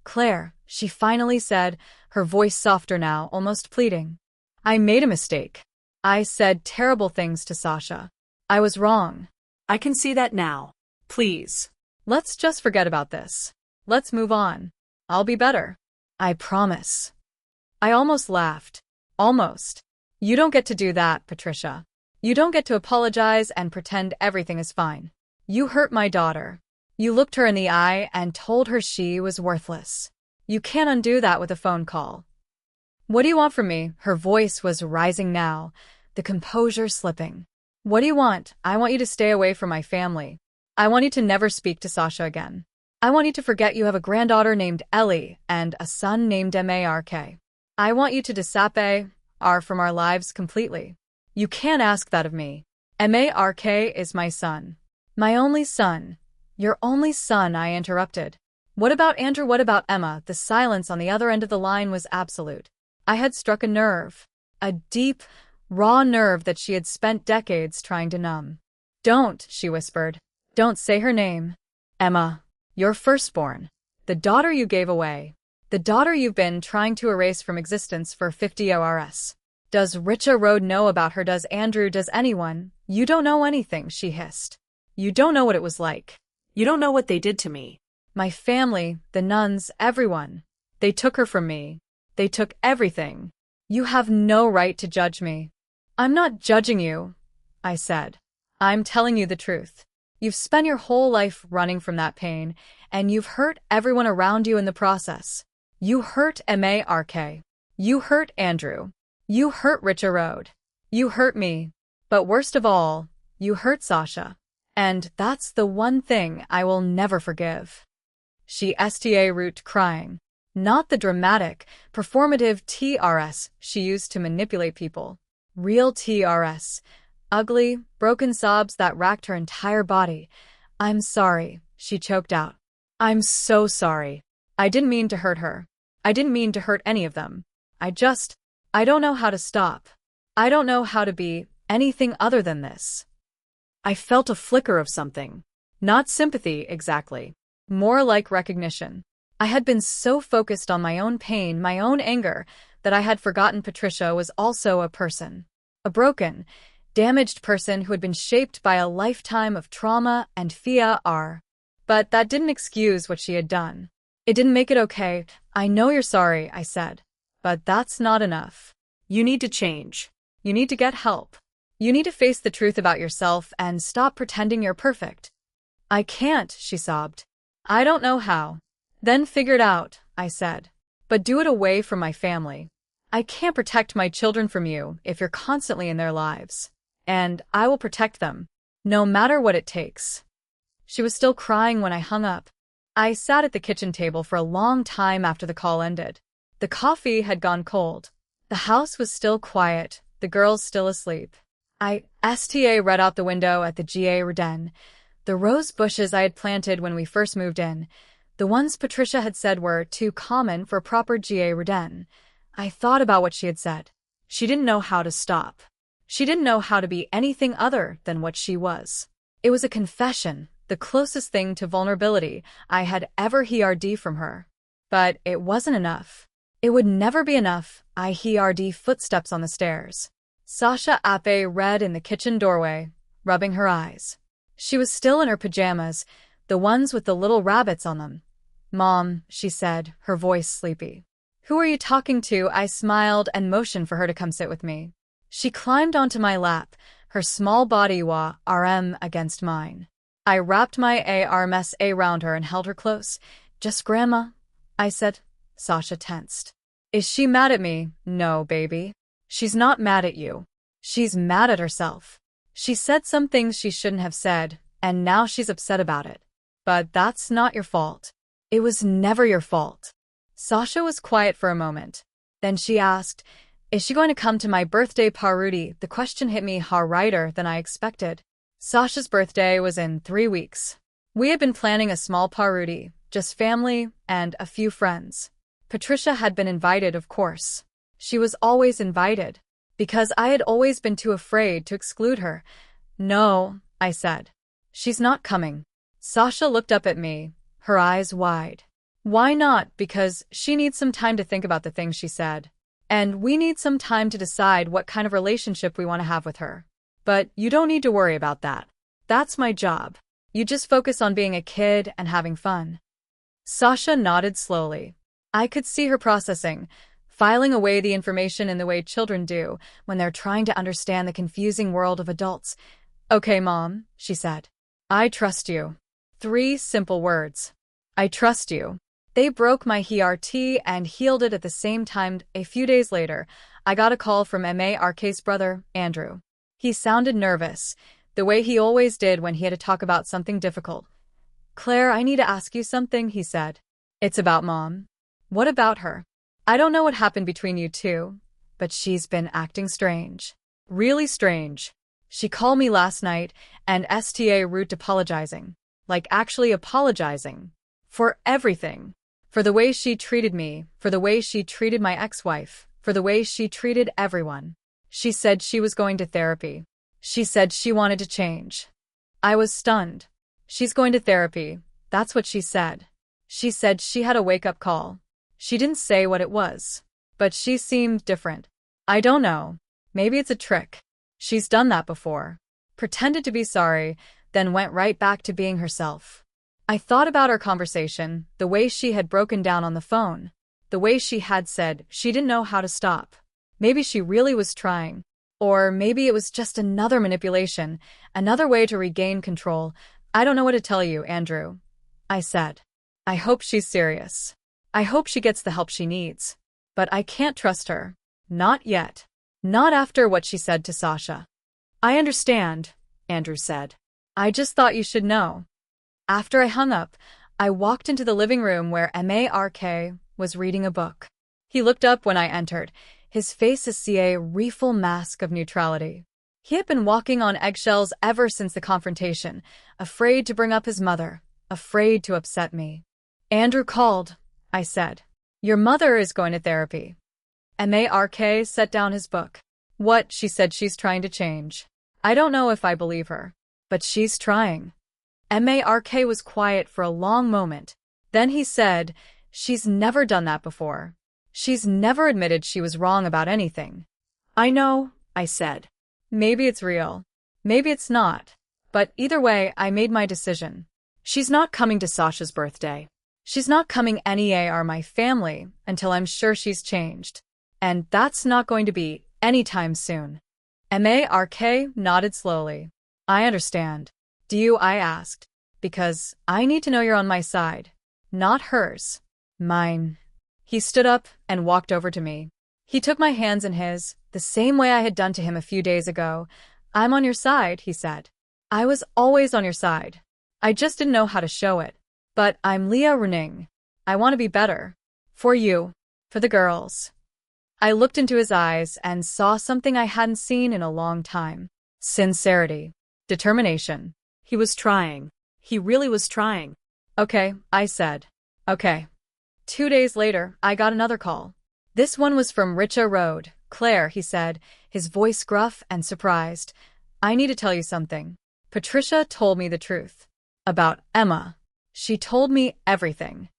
Claire, she finally said, her voice softer now, almost pleading. I made a mistake. I said terrible things to Sasha. I was wrong. I can see that now. Please. Let's just forget about this. Let's move on. I'll be better. I promise. I almost laughed. Almost. You don't get to do that, Patricia. You don't get to apologize and pretend everything is fine. You hurt my daughter. You looked her in the eye and told her she was worthless. You can't undo that with a phone call. What do you want from me? Her voice was rising now, the composure slipping. What do you want? I want you to stay away from my family. I want you to never speak to Sasha again. I want you to forget you have a granddaughter named Ellie and a son named Mark. I want you to disappear from our lives completely. You can't ask that of me. Mark is my son. My only son. Your only son, I interrupted. What about Andrew? What about Emma? The silence on the other end of the line was absolute. I had struck a nerve. A deep, raw nerve that she had spent decades trying to numb. Don't, she whispered. Don't say her name. Emma, your firstborn. The daughter you gave away. The daughter you've been trying to erase from existence for 50 years. Does Richa Road know about her? Does Andrew? Does anyone? You don't know anything, she hissed. You don't know what it was like. You don't know what they did to me. My family, the nuns, everyone. They took her from me. They took everything. You have no right to judge me. I'm not judging you, I said. I'm telling you the truth. You've spent your whole life running from that pain, and you've hurt everyone around you in the process. You hurt Mark. You hurt Andrew. You hurt Richa Road. You hurt me. But worst of all, you hurt Sasha. And that's the one thing I will never forgive. She sta root crying. Not the dramatic, performative TRS she used to manipulate people. Real TRS. Ugly, broken sobs that racked her entire body. I'm sorry, she choked out. I'm so sorry. I didn't mean to hurt her. I didn't mean to hurt any of them. I don't know how to stop. I don't know how to be anything other than this. I felt a flicker of something. Not sympathy, exactly. More like recognition. I had been so focused on my own pain, my own anger, that I had forgotten Patricia was also a person. A broken, damaged person who had been shaped by a lifetime of trauma and fear. But that didn't excuse what she had done. It didn't make it okay. I know you're sorry, I said. But that's not enough. You need to change. You need to get help. You need to face the truth about yourself and stop pretending you're perfect. I can't, she sobbed. I don't know how. Then figure it out, I said. But do it away from my family. I can't protect my children from you if you're constantly in their lives. And I will protect them, no matter what it takes. She was still crying when I hung up. I sat at the kitchen table for a long time after the call ended. The coffee had gone cold. The house was still quiet, the girls still asleep. I read out the window at the garden. The rose bushes I had planted when we first moved in, the ones Patricia had said were too common for a proper garden. I thought about what she had said. She didn't know how to stop. She didn't know how to be anything other than what she was. It was a confession, the closest thing to vulnerability I had ever heard from her. But it wasn't enough. It would never be enough. I heard footsteps on the stairs. Sasha Ape read in the kitchen doorway, rubbing her eyes. She was still in her pajamas, the ones with the little rabbits on them. Mom, she said, her voice sleepy. Who are you talking to? I smiled and motioned for her to come sit with me. She climbed onto my lap, her small body against mine. I wrapped my arms around her and held her close. Just Grandma, I said. Sasha tensed. Is she mad at me? No, baby. She's not mad at you. She's mad at herself. She said some things she shouldn't have said, and now she's upset about it. But that's not your fault. It was never your fault. Sasha was quiet for a moment. Then she asked, is she going to come to my birthday party? The question hit me harder than I expected. Sasha's birthday was in 3 weeks. We had been planning a small party, just family and a few friends. Patricia had been invited, of course. She was always invited, because I had always been too afraid to exclude her. No, I said. She's not coming. Sasha looked up at me, her eyes wide. Why not? Because she needs some time to think about the things she said. And we need some time to decide what kind of relationship we want to have with her. But you don't need to worry about that. That's my job. You just focus on being a kid and having fun. Sasha nodded slowly. I could see her processing, filing away the information in the way children do when they're trying to understand the confusing world of adults. Okay, Mom, she said. I trust you. 3 simple words. I trust you. They broke my heart and healed it at the same time. A few days later, I got a call from Mark's brother, Andrew. He sounded nervous, the way he always did when he had to talk about something difficult. Claire, I need to ask you something, he said. It's about Mom. What about her? I don't know what happened between you two, but she's been acting strange. Really strange. She called me last night and root apologizing. Like actually apologizing. For everything. For the way she treated me, for the way she treated my ex-wife, for the way she treated everyone. She said she was going to therapy. She said she wanted to change. I was stunned. She's going to therapy. That's what she said. She said she had a wake-up call. She didn't say what it was. But she seemed different. I don't know. Maybe it's a trick. She's done that before. Pretended to be sorry, then went right back to being herself. I thought about our conversation, the way she had broken down on the phone, the way she had said she didn't know how to stop. Maybe she really was trying. Or maybe it was just another manipulation, another way to regain control. I don't know what to tell you, Andrew. I said. I hope she's serious. I hope she gets the help she needs. But I can't trust her. Not yet. Not after what she said to Sasha. I understand, Andrew said. I just thought you should know. After I hung up, I walked into the living room where Mark was reading a book. He looked up when I entered, his face a rueful mask of neutrality. He had been walking on eggshells ever since the confrontation, afraid to bring up his mother, afraid to upset me. Andrew called, I said. Your mother is going to therapy. Mark set down his book. What? She said she's trying to change. I don't know if I believe her, but she's trying. Mark was quiet for a long moment. Then he said, she's never done that before. She's never admitted she was wrong about anything. I know, I said. Maybe it's real. Maybe it's not. But either way, I made my decision. She's not coming to Sasha's birthday. She's not coming anywhere my family until I'm sure she's changed. And that's not going to be anytime soon. Mark nodded slowly. I understand. Do you? I asked. Because I need to know you're on my side. Not hers. Mine. He stood up and walked over to me. He took my hands in his, the same way I had done to him a few days ago. I'm on your side, he said. I was always on your side. I just didn't know how to show it. But I'm Leah Renning. I want to be better. For you. For the girls. I looked into his eyes and saw something I hadn't seen in a long time. Sincerity. Determination. He was trying. He really was trying. Okay, I said. Okay. 2 days later, I got another call. This one was from Richa Road. Claire, he said, his voice gruff and surprised. I need to tell you something. Patricia told me the truth. About Emma. She told me everything.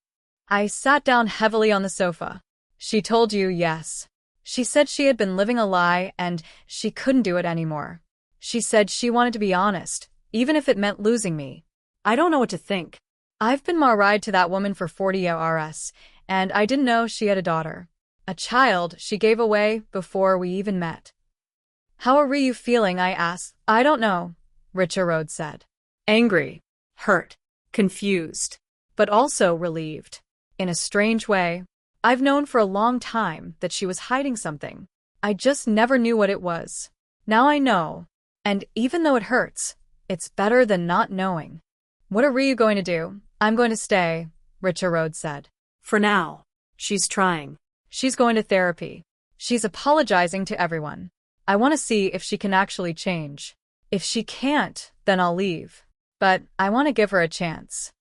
I sat down heavily on the sofa. She told you, yes. She said she had been living a lie and she couldn't do it anymore. She said she wanted to be honest, even if it meant losing me. I don't know what to think. I've been married to that woman for 40 years, and I didn't know she had a daughter. A child she gave away before we even met. How are you feeling? I asked. I don't know, Richa Road said. Angry, hurt, confused, but also relieved. In a strange way. I've known for a long time that she was hiding something. I just never knew what it was. Now I know. And even though it hurts, it's better than not knowing. What are you going to do? I'm going to stay, Richa Road said. For now. She's trying. She's going to therapy. She's apologizing to everyone. I want to see if she can actually change. If she can't, then I'll leave. But I want to give her a chance.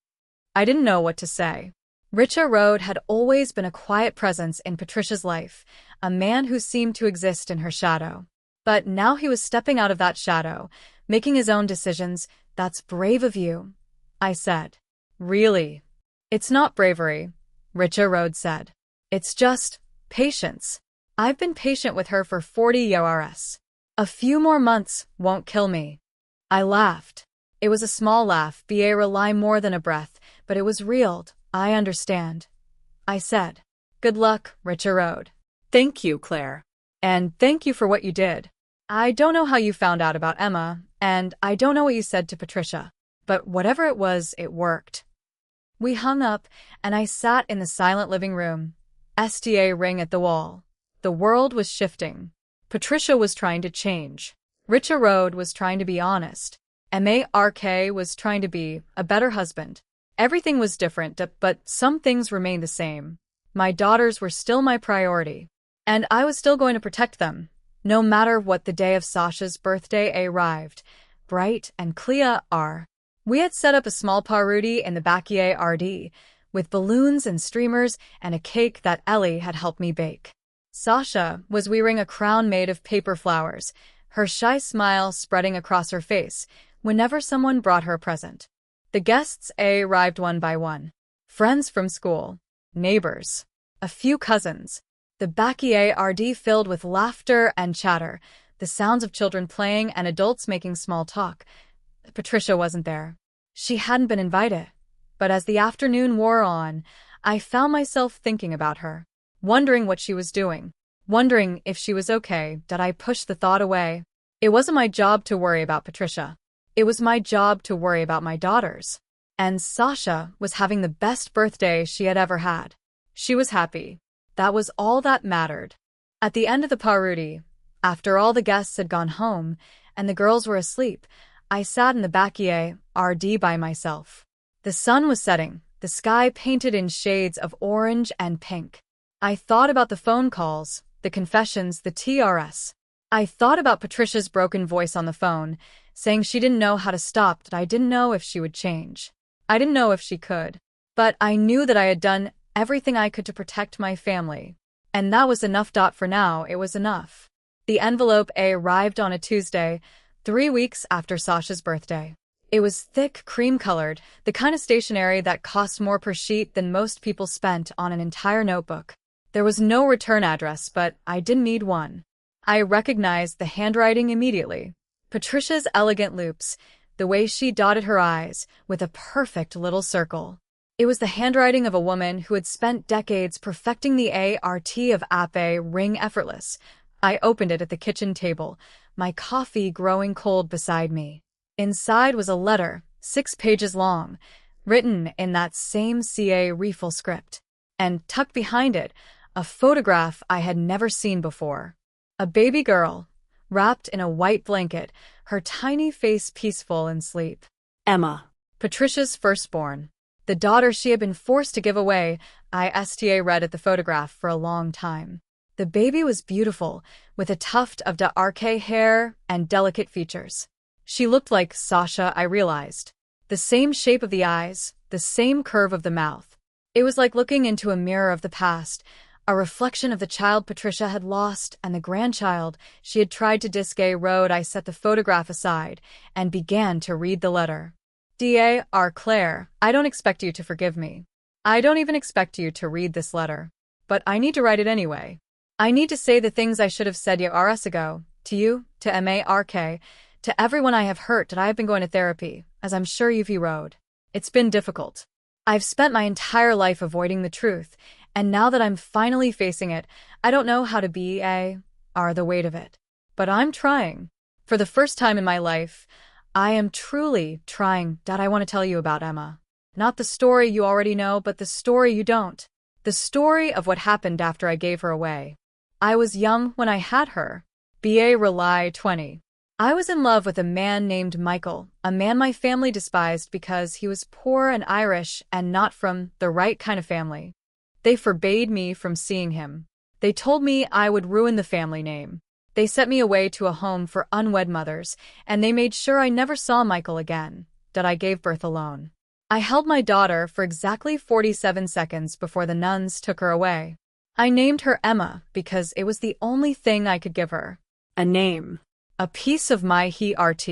I didn't know what to say. Richa Road had always been a quiet presence in Patricia's life, a man who seemed to exist in her shadow. But now he was stepping out of that shadow, making his own decisions. That's brave of you, I said. Really? It's not bravery, Richa Road said. It's just patience. I've been patient with her for 40 years. A few more months won't kill me. I laughed. It was a small laugh, a lie more than a breath, but it was real. I understand. I said. Good luck, Richa Road. Thank you, Claire. And thank you for what you did. I don't know how you found out about Emma, and I don't know what you said to Patricia, but whatever it was, it worked. We hung up, and I sat in the silent living room. STA ring at the wall. The world was shifting. Patricia was trying to change. Richa Road was trying to be honest. Mark was trying to be a better husband. Everything was different, but some things remained the same. My daughters were still my priority. And I was still going to protect them, no matter what. The day of Sasha's birthday arrived, bright and clear. We had set up a small party in the backyard, with balloons and streamers and a cake that Ellie had helped me bake. Sasha was wearing a crown made of paper flowers, her shy smile spreading across her face whenever someone brought her a present. The guests arrived one by one. Friends from school, neighbors, a few cousins. The backyard filled with laughter and chatter, the sounds of children playing and adults making small talk. Patricia wasn't there. She hadn't been invited. But as the afternoon wore on, I found myself thinking about her, wondering what she was doing, wondering if she was okay. Did I push the thought away? It wasn't my job to worry about Patricia. It was my job to worry about my daughters. And Sasha was having the best birthday she had ever had. She was happy. That was all that mattered. At the end of the party, after all the guests had gone home and the girls were asleep, I sat in the backyard by myself. The sun was setting, the sky painted in shades of orange and pink. I thought about the phone calls, the confessions, the TRS. I thought about Patricia's broken voice on the phone, saying she didn't know how to stop, that I didn't know if she would change. I didn't know if she could. But I knew that I had done everything I could to protect my family. And that was enough. For now, it was enough. The envelope arrived on a Tuesday, 3 weeks after Sasha's birthday. It was thick, cream-colored, the kind of stationery that cost more per sheet than most people spent on an entire notebook. There was no return address, but I didn't need one. I recognized the handwriting immediately. Patricia's elegant loops, the way she dotted her I's with a perfect little circle. It was the handwriting of a woman who had spent decades perfecting the art of ring effortless. I opened it at the kitchen table, my coffee growing cold beside me. Inside was a letter, 6 pages long, written in that same regretful script. And tucked behind it, a photograph I had never seen before. A baby girl, wrapped in a white blanket, her tiny face peaceful in sleep. Emma. Patricia's firstborn. The daughter she had been forced to give away. I read at the photograph for a long time. The baby was beautiful, with a tuft of dark hair and delicate features. She looked like Sasha, I realized. The same shape of the eyes, the same curve of the mouth. It was like looking into a mirror of the past, a reflection of the child Patricia had lost and the grandchild she had tried to discard. I set the photograph aside and began to read the letter. Dear Claire, I don't expect you to forgive me. I don't even expect you to read this letter. But I need to write it anyway. I need to say the things I should have said years ago, to you, to Mark, to everyone I have hurt. That I have been going to therapy, as I'm sure you've heard. It's been difficult. I've spent my entire life avoiding the truth, and now that I'm finally facing it, I don't know how to the weight of it. But I'm trying. For the first time in my life, I am truly trying. I want to tell you about Emma. Not the story you already know, but the story you don't. The story of what happened after I gave her away. I was young when I had her. Rely 20. I was in love with a man named Michael, a man my family despised because he was poor and Irish and not from the right kind of family. They forbade me from seeing him. They told me I would ruin the family name. They sent me away to a home for unwed mothers, and they made sure I never saw Michael again, that I gave birth alone. I held my daughter for exactly 47 seconds before the nuns took her away. I named her Emma because it was the only thing I could give her. A name. A piece of my heart.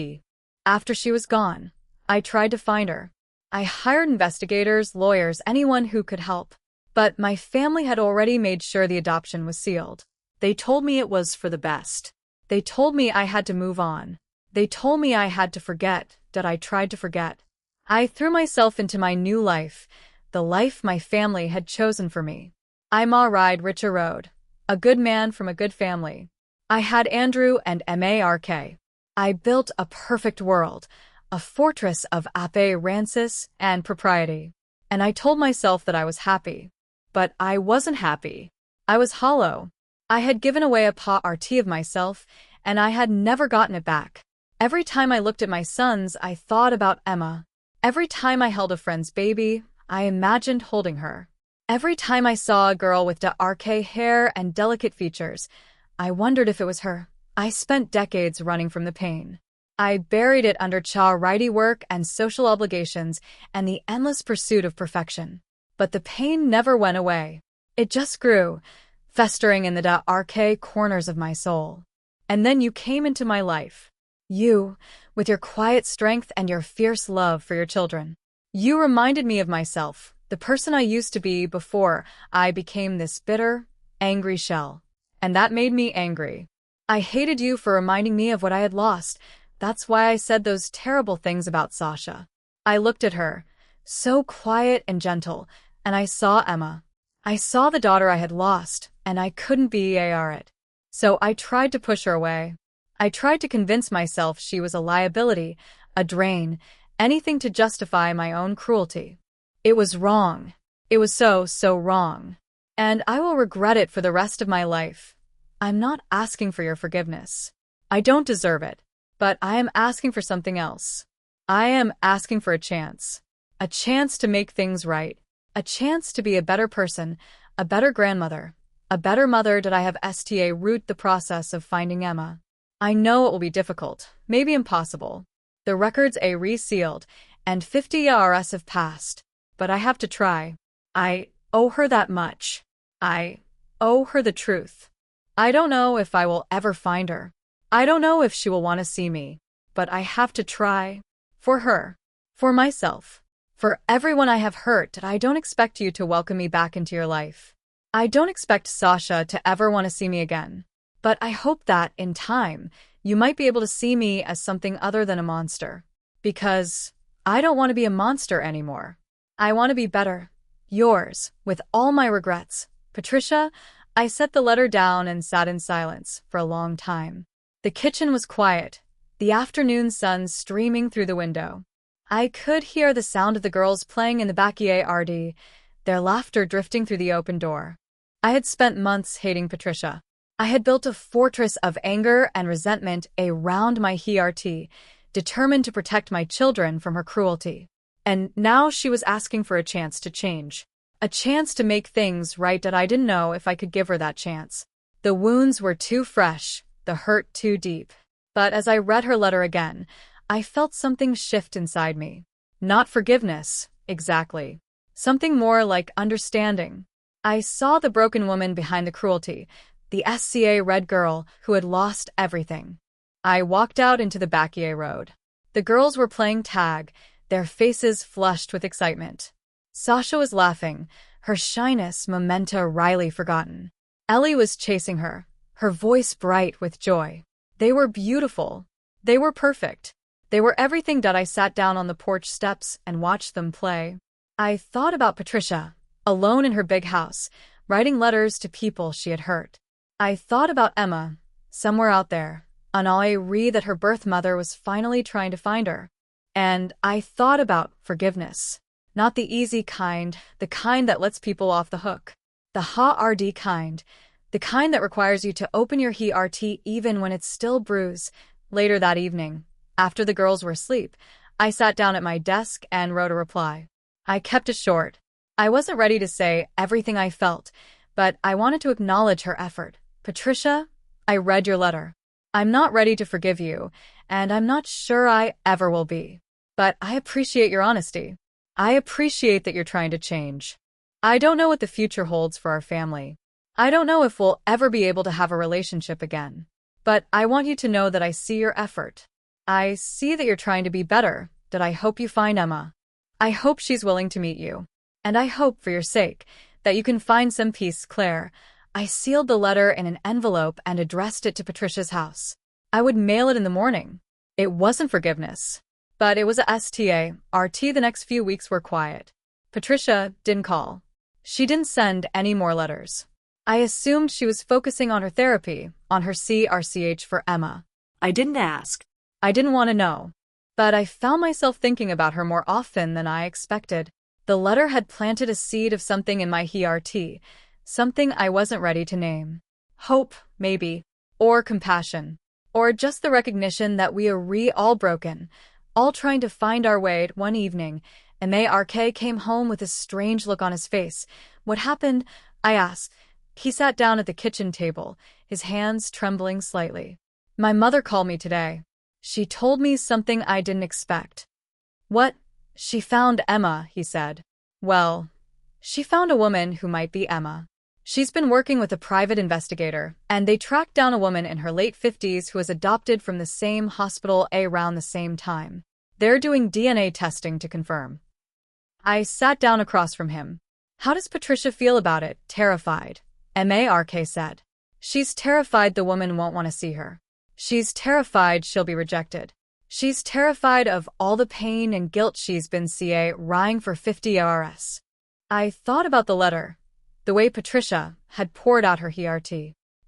After she was gone, I tried to find her. I hired investigators, lawyers, anyone who could help. But my family had already made sure the adoption was sealed. They told me it was for the best. They told me I had to move on. They told me I had to forget. That I tried to forget. I threw myself into my new life, the life my family had chosen for me. I'm alright, Richa Road. A good man from a good family. I had Andrew and Mark. I built a perfect world, a fortress of rancis and propriety. And I told myself that I was happy. But I wasn't happy. I was hollow. I had given away a part of myself, and I had never gotten it back. Every time I looked at my sons, I thought about Emma. Every time I held a friend's baby, I imagined holding her. Every time I saw a girl with dark hair and delicate features, I wondered if it was her. I spent decades running from the pain. I buried it under charity work and social obligations and the endless pursuit of perfection. But the pain never went away. It just grew, festering in the dark corners of my soul. And then you came into my life. You, with your quiet strength and your fierce love for your children. You reminded me of myself, the person I used to be before I became this bitter, angry shell. And that made me angry. I hated you for reminding me of what I had lost. That's why I said those terrible things about Sasha. I looked at her, so quiet and gentle, and I saw Emma. I saw the daughter I had lost, and I couldn't bear it. So I tried to push her away. I tried to convince myself she was a liability, a drain, anything to justify my own cruelty. It was wrong. It was so wrong. And I will regret it for the rest of my life. I'm not asking for your forgiveness. I don't deserve it. But I am asking for something else. I am asking for a chance. A chance to make things right. A chance to be a better person, a better grandmother, a better mother. Did I have sta root the process of finding Emma? I know it will be difficult, maybe impossible. The records are resealed, and 50 years have passed. But I have to try. I owe her that much. I owe her the truth. I don't know if I will ever find her. I don't know if she will want to see me. But I have to try. For her. For myself. For everyone I have hurt. I don't expect you to welcome me back into your life. I don't expect Sasha to ever want to see me again. But I hope that, in time, you might be able to see me as something other than a monster. Because I don't want to be a monster anymore. I want to be better. Yours, with all my regrets. Patricia. I set the letter down and sat in silence for a long time. The kitchen was quiet, the afternoon sun streaming through the window. I could hear the sound of the girls playing in the backyard, their laughter drifting through the open door. I had spent months hating Patricia. I had built a fortress of anger and resentment around my heart, determined to protect my children from her cruelty. And now she was asking for a chance to change. A chance to make things right. That I didn't know if I could give her that chance. The wounds were too fresh, the hurt too deep. But as I read her letter again, I felt something shift inside me. Not forgiveness, exactly. Something more like understanding. I saw the broken woman behind the cruelty, the SCA red girl who had lost everything. I walked out into the backyard road. The girls were playing tag, their faces flushed with excitement. Sasha was laughing, her shyness momentarily forgotten. Ellie was chasing her, her voice bright with joy. They were beautiful. They were perfect. They were everything. I sat down on the porch steps and watched them play. I thought about Patricia, alone in her big house, writing letters to people she had hurt. I thought about Emma, somewhere out there, and I read that her birth mother was finally trying to find her. And I thought about forgiveness. Not the easy kind, the kind that lets people off the hook. The hard kind. The kind that requires you to open your heart even when it's still bruised. Later that evening, after the girls were asleep, I sat down at my desk and wrote a reply. I kept it short. I wasn't ready to say everything I felt, but I wanted to acknowledge her effort. Patricia, I read your letter. I'm not ready to forgive you, and I'm not sure I ever will be. But I appreciate your honesty. I appreciate that you're trying to change. I don't know what the future holds for our family. I don't know if we'll ever be able to have a relationship again. But I want you to know that I see your effort. I see that you're trying to be better, that I hope you find Emma. I hope she's willing to meet you. And I hope, for your sake, that you can find some peace. Claire. I sealed the letter in an envelope and addressed it to Patricia's house. I would mail it in the morning. It wasn't forgiveness. But it was a STA. The next few weeks were quiet. Patricia didn't call. She didn't send any more letters. I assumed she was focusing on her therapy, on her CRCH for Emma. I didn't ask. I didn't want to know. But I found myself thinking about her more often than I expected. The letter had planted a seed of something in my heart, something I wasn't ready to name. Hope, maybe. Or compassion. Or just the recognition that we are all broken, all trying to find our way. One evening, Mark came home with a strange look on his face. What happened? I asked. He sat down at the kitchen table, his hands trembling slightly. My mother called me today. She told me something I didn't expect. What? She found Emma, he said. Well, she found a woman who might be Emma. She's been working with a private investigator, and they tracked down a woman in her late 50s who was adopted from the same hospital around the same time. They're doing DNA testing to confirm. I sat down across from him. How does Patricia feel about it? Terrified. Mark said. She's terrified the woman won't want to see her. She's terrified she'll be rejected. She's terrified of all the pain and guilt she's been carrying for 50 years. I thought about the letter, the way Patricia had poured out her heart.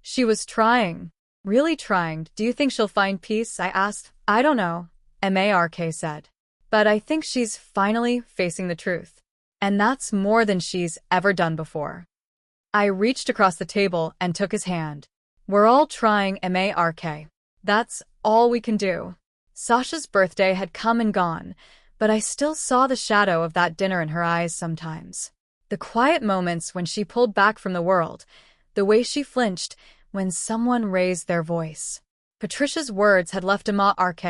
She was trying, really trying. Do you think she'll find peace? I asked. I don't know, Mark said. But I think she's finally facing the truth. And that's more than she's ever done before. I reached across the table and took his hand. We're all trying, Mark. That's all we can do. Sasha's birthday had come and gone, but I still saw the shadow of that dinner in her eyes sometimes. The quiet moments when she pulled back from the world, the way she flinched when someone raised their voice. Patricia's words had left a mark,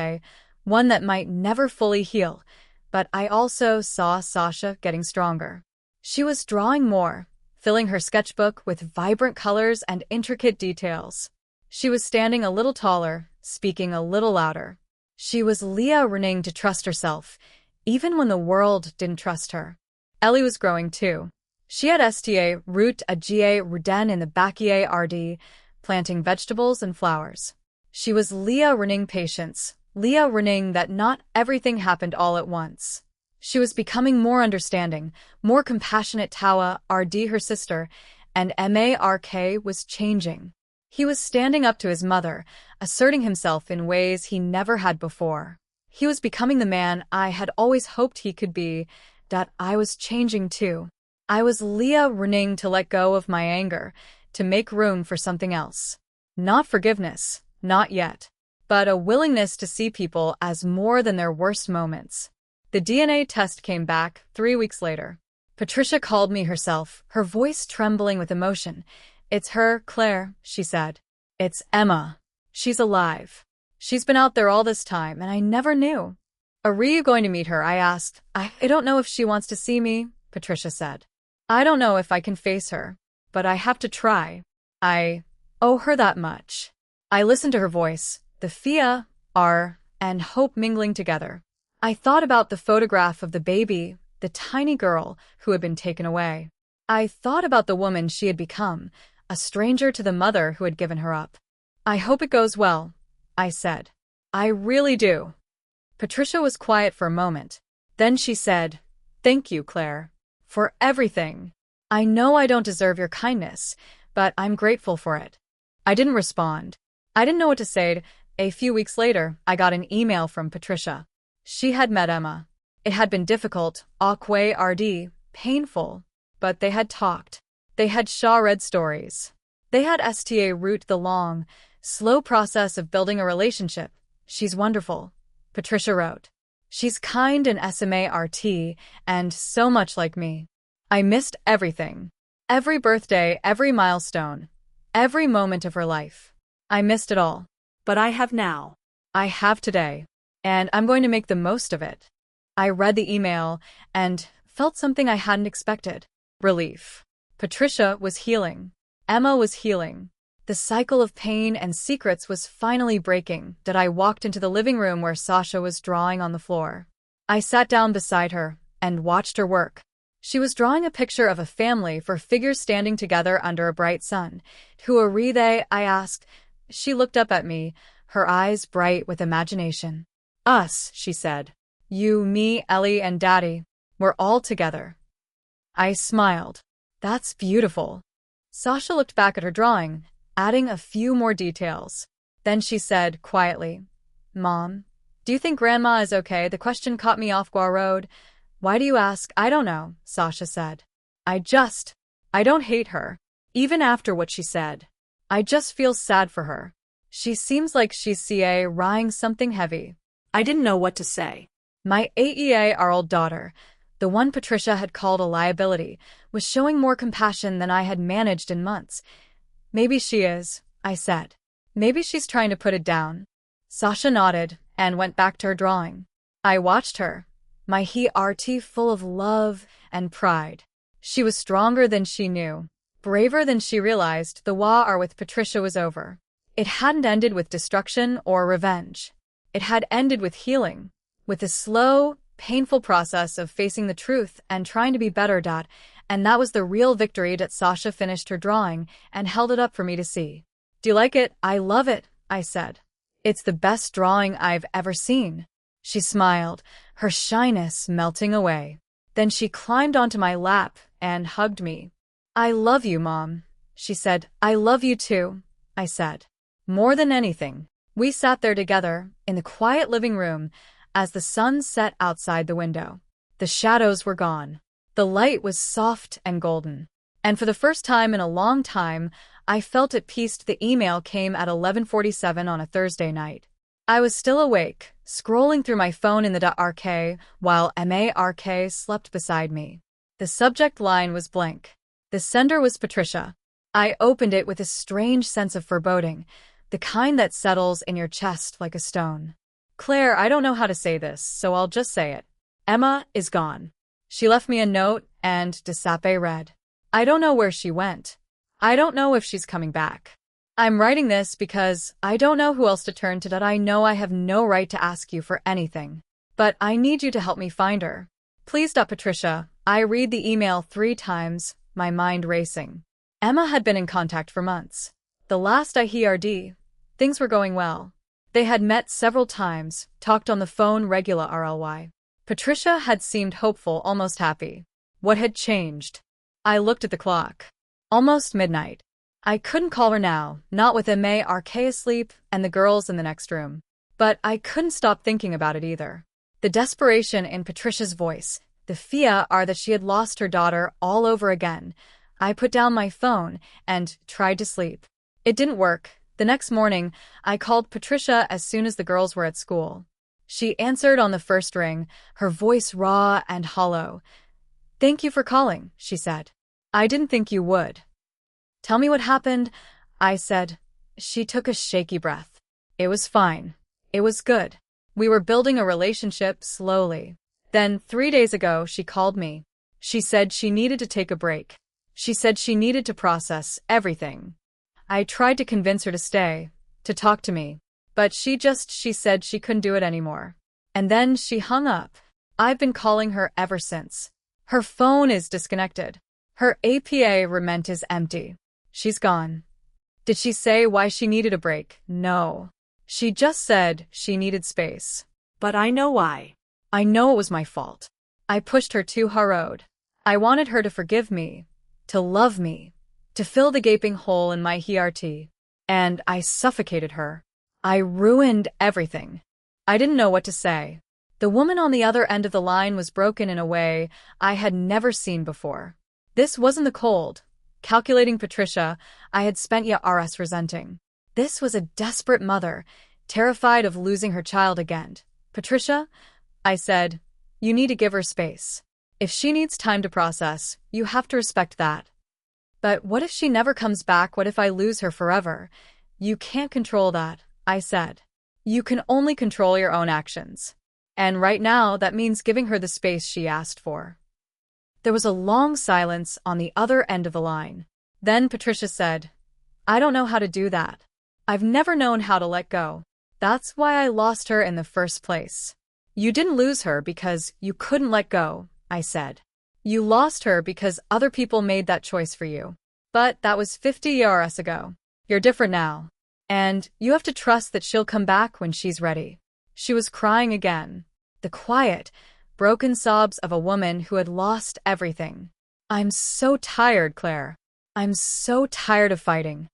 one that might never fully heal, but I also saw Sasha getting stronger. She was drawing more, filling her sketchbook with vibrant colors and intricate details. She was standing a little taller, speaking a little louder. She was learning to trust herself, even when the world didn't trust her. Ellie was growing too. She had sta root a ga ruden in the backyard, planting vegetables and flowers. She was learning patience, learning that not everything happened all at once. She was becoming more understanding, more compassionate. Tawa, RD, her sister, and Mark was changing. He was standing up to his mother, asserting himself in ways he never had before. He was becoming the man I had always hoped he could be, that I was changing too. I was learning to let go of my anger, to make room for something else. Not forgiveness, not yet, but a willingness to see people as more than their worst moments. The DNA test came back 3 weeks later. Patricia called me herself, her voice trembling with emotion. "It's her, Claire," she said. "It's Emma. She's alive. She's been out there all this time, and I never knew." "Are you going to meet her?" I asked. I don't know if she wants to see me," Patricia said. "I don't know if I can face her, but I have to try. I owe her that much." I listened to her voice, the fear, and hope mingling together. I thought about the photograph of the baby, the tiny girl who had been taken away. I thought about the woman she had become, a stranger to the mother who had given her up. "I hope it goes well," I said. "I really do." Patricia was quiet for a moment. Then she said, "Thank you, Claire, for everything. I know I don't deserve your kindness, but I'm grateful for it." I didn't respond. I didn't know what to say. A few weeks later, I got an email from Patricia. She had met Emma. It had been difficult, awkward, painful, but they had talked. They had read stories. They had sta root the long, slow process of building a relationship. "She's wonderful," Patricia wrote. "She's kind and smart, and so much like me." I missed everything. Every birthday, every milestone, every moment of her life. I missed it all. But I have now. I have today, and I'm going to make the most of it. I read the email and felt something I hadn't expected. Relief. Patricia was healing. Emma was healing. The cycle of pain and secrets was finally breaking. That I walked into the living room where Sasha was drawing on the floor. I sat down beside her and watched her work. She was drawing a picture of a family for figures standing together under a bright sun. "Who are they?" I asked. She looked up at me, her eyes bright with imagination. "Us," she said. "You, me, Ellie, and Daddy. We're all together." I smiled. "That's beautiful." Sasha looked back at her drawing, adding a few more details. Then she said quietly, "Mom, do you think Grandma is okay?" The question caught me off guard. "Why do you ask?" "I don't know," Sasha said. I don't hate her, even after what she said. I just feel sad for her. She seems like she's carrying something heavy." I didn't know what to say. My 8-year-old daughter, the one Patricia had called a liability, was showing more compassion than I had managed in months. "Maybe she is," I said. "Maybe she's trying to put it down." Sasha nodded and went back to her drawing. I watched her, my heart full of love and pride. She was stronger than she knew, braver than she realized. The war with Patricia was over. It hadn't ended with destruction or revenge. It had ended with healing, with a slow, painful process of facing the truth and trying to be better. And that was the real victory. Sasha finished her drawing and held it up for me to see. "Do you like it?" "I love it," I said. "It's the best drawing I've ever seen." She smiled, her shyness melting away. Then she climbed onto my lap and hugged me. "I love you, Mom," she said. "I love you too," I said. More than anything, we sat there together in the quiet living room as the sun set outside the window. The shadows were gone. The light was soft and golden. And for the first time in a long time, I felt at peace. The email came at 11:47 on a Thursday night. I was still awake, scrolling through my phone in the .rk while MARK slept beside me. The subject line was blank. The sender was Patricia. I opened it with a strange sense of foreboding, the kind that settles in your chest like a stone. Claire, I don't know how to say this, so I'll just say it. Emma is gone. She left me a note, and Desape read. I don't know where she went. I don't know if she's coming back. I'm writing this because I don't know who else to turn to. That I know I have no right to ask you for anything. But I need you to help me find her. Please. Patricia. I read the email 3 times, my mind racing. Emma had been in contact for months. The last I heard, things were going well. They had met several times, talked on the phone regularly. Patricia had seemed hopeful, almost happy. What had changed? I looked at the clock. Almost midnight. I couldn't call her now, not with MARK asleep and the girls in the next room. But I couldn't stop thinking about it either. The desperation in Patricia's voice, the fear that she had lost her daughter all over again. I put down my phone and tried to sleep. It didn't work. The next morning, I called Patricia as soon as the girls were at school. She answered on the first ring, her voice raw and hollow. Thank you for calling, she said. I didn't think you would. Tell me what happened, I said. She took a shaky breath. It was fine. It was good. We were building a relationship slowly. Then 3 days ago, she called me. She said she needed to take a break. She said she needed to process everything. I tried to convince her to stay, to talk to me, but she said she couldn't do it anymore. And then she hung up. I've been calling her ever since. Her phone is disconnected. Her appointment is empty. She's gone. Did she say why she needed a break? No. She just said she needed space. But I know why. I know it was my fault. I pushed her too hard. I wanted her to forgive me, to love me, to fill the gaping hole in my heart. And I suffocated her. I ruined everything. I didn't know what to say. The woman on the other end of the line was broken in a way I had never seen before. This wasn't the cold, calculating Patricia I had spent years resenting. This was a desperate mother, terrified of losing her child again. Patricia, I said, you need to give her space. If she needs time to process, you have to respect that. But what if she never comes back? What if I lose her forever? You can't control that, I said. You can only control your own actions. And right now, that means giving her the space she asked for. There was a long silence on the other end of the line. Then Patricia said, I don't know how to do that. I've never known how to let go. That's why I lost her in the first place. You didn't lose her because you couldn't let go, I said. You lost her because other people made that choice for you. But that was 50 years ago. You're different now. And you have to trust that she'll come back when she's ready. She was crying again. The quiet, broken sobs of a woman who had lost everything. I'm so tired, Claire. I'm so tired of fighting.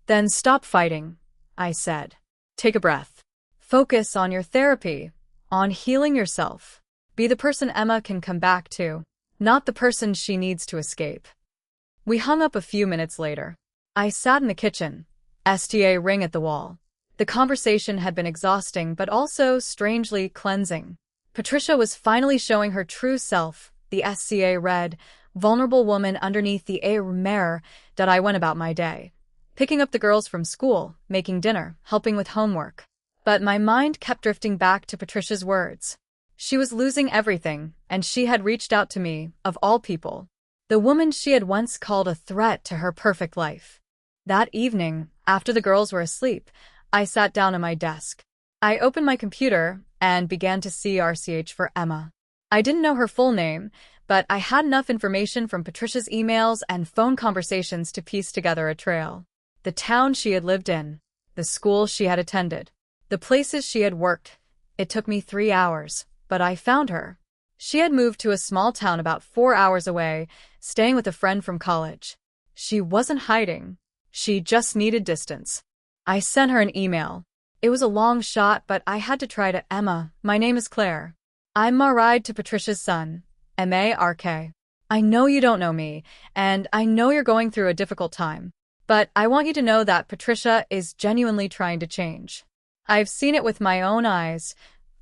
Then stop fighting, I said. Take a breath. Focus on your therapy, on healing yourself. Be the person Emma can come back to, not the person she needs to escape. We hung up a few minutes later. I sat in the kitchen, STA ring at the wall. The conversation had been exhausting but also strangely cleansing. Patricia was finally showing her true self, the SCA read, vulnerable woman underneath the mirror. That I went about my day. Picking up the girls from school, making dinner, helping with homework. But my mind kept drifting back to Patricia's words. She was losing everything, and she had reached out to me, of all people. The woman she had once called a threat to her perfect life. That evening, after the girls were asleep, I sat down at my desk. I opened my computer and began to search for Emma. I didn't know her full name, but I had enough information from Patricia's emails and phone conversations to piece together a trail. The town she had lived in, the school she had attended, the places she had worked. It took me 3 hours, but I found her. She had moved to a small town about 4 hours away, staying with a friend from college. She wasn't hiding. She just needed distance. I sent her an email. It was a long shot, but I had to try to. Emma, my name is Claire. I'm married to Patricia's son, MARK. I know you don't know me, and I know you're going through a difficult time. But I want you to know that Patricia is genuinely trying to change. I've seen it with my own eyes.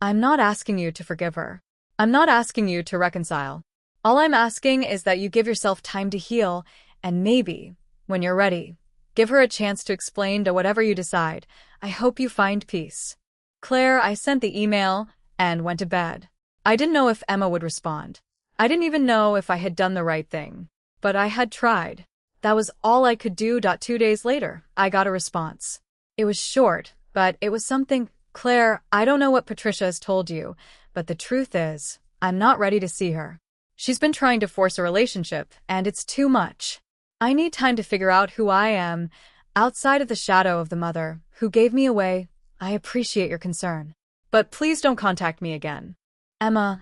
I'm not asking you to forgive her. I'm not asking you to reconcile. All I'm asking is that you give yourself time to heal, and maybe, when you're ready, give her a chance to explain to whatever you decide. I hope you find peace. Claire, I sent the email and went to bed. I didn't know if Emma would respond. I didn't even know if I had done the right thing. But I had tried. That was all I could do. 2 days later, I got a response. It was short, but it was something. Claire, I don't know what Patricia has told you, but the truth is, I'm not ready to see her. She's been trying to force a relationship, and it's too much. I need time to figure out who I am, outside of the shadow of the mother who gave me away. I appreciate your concern. But please don't contact me again. Emma,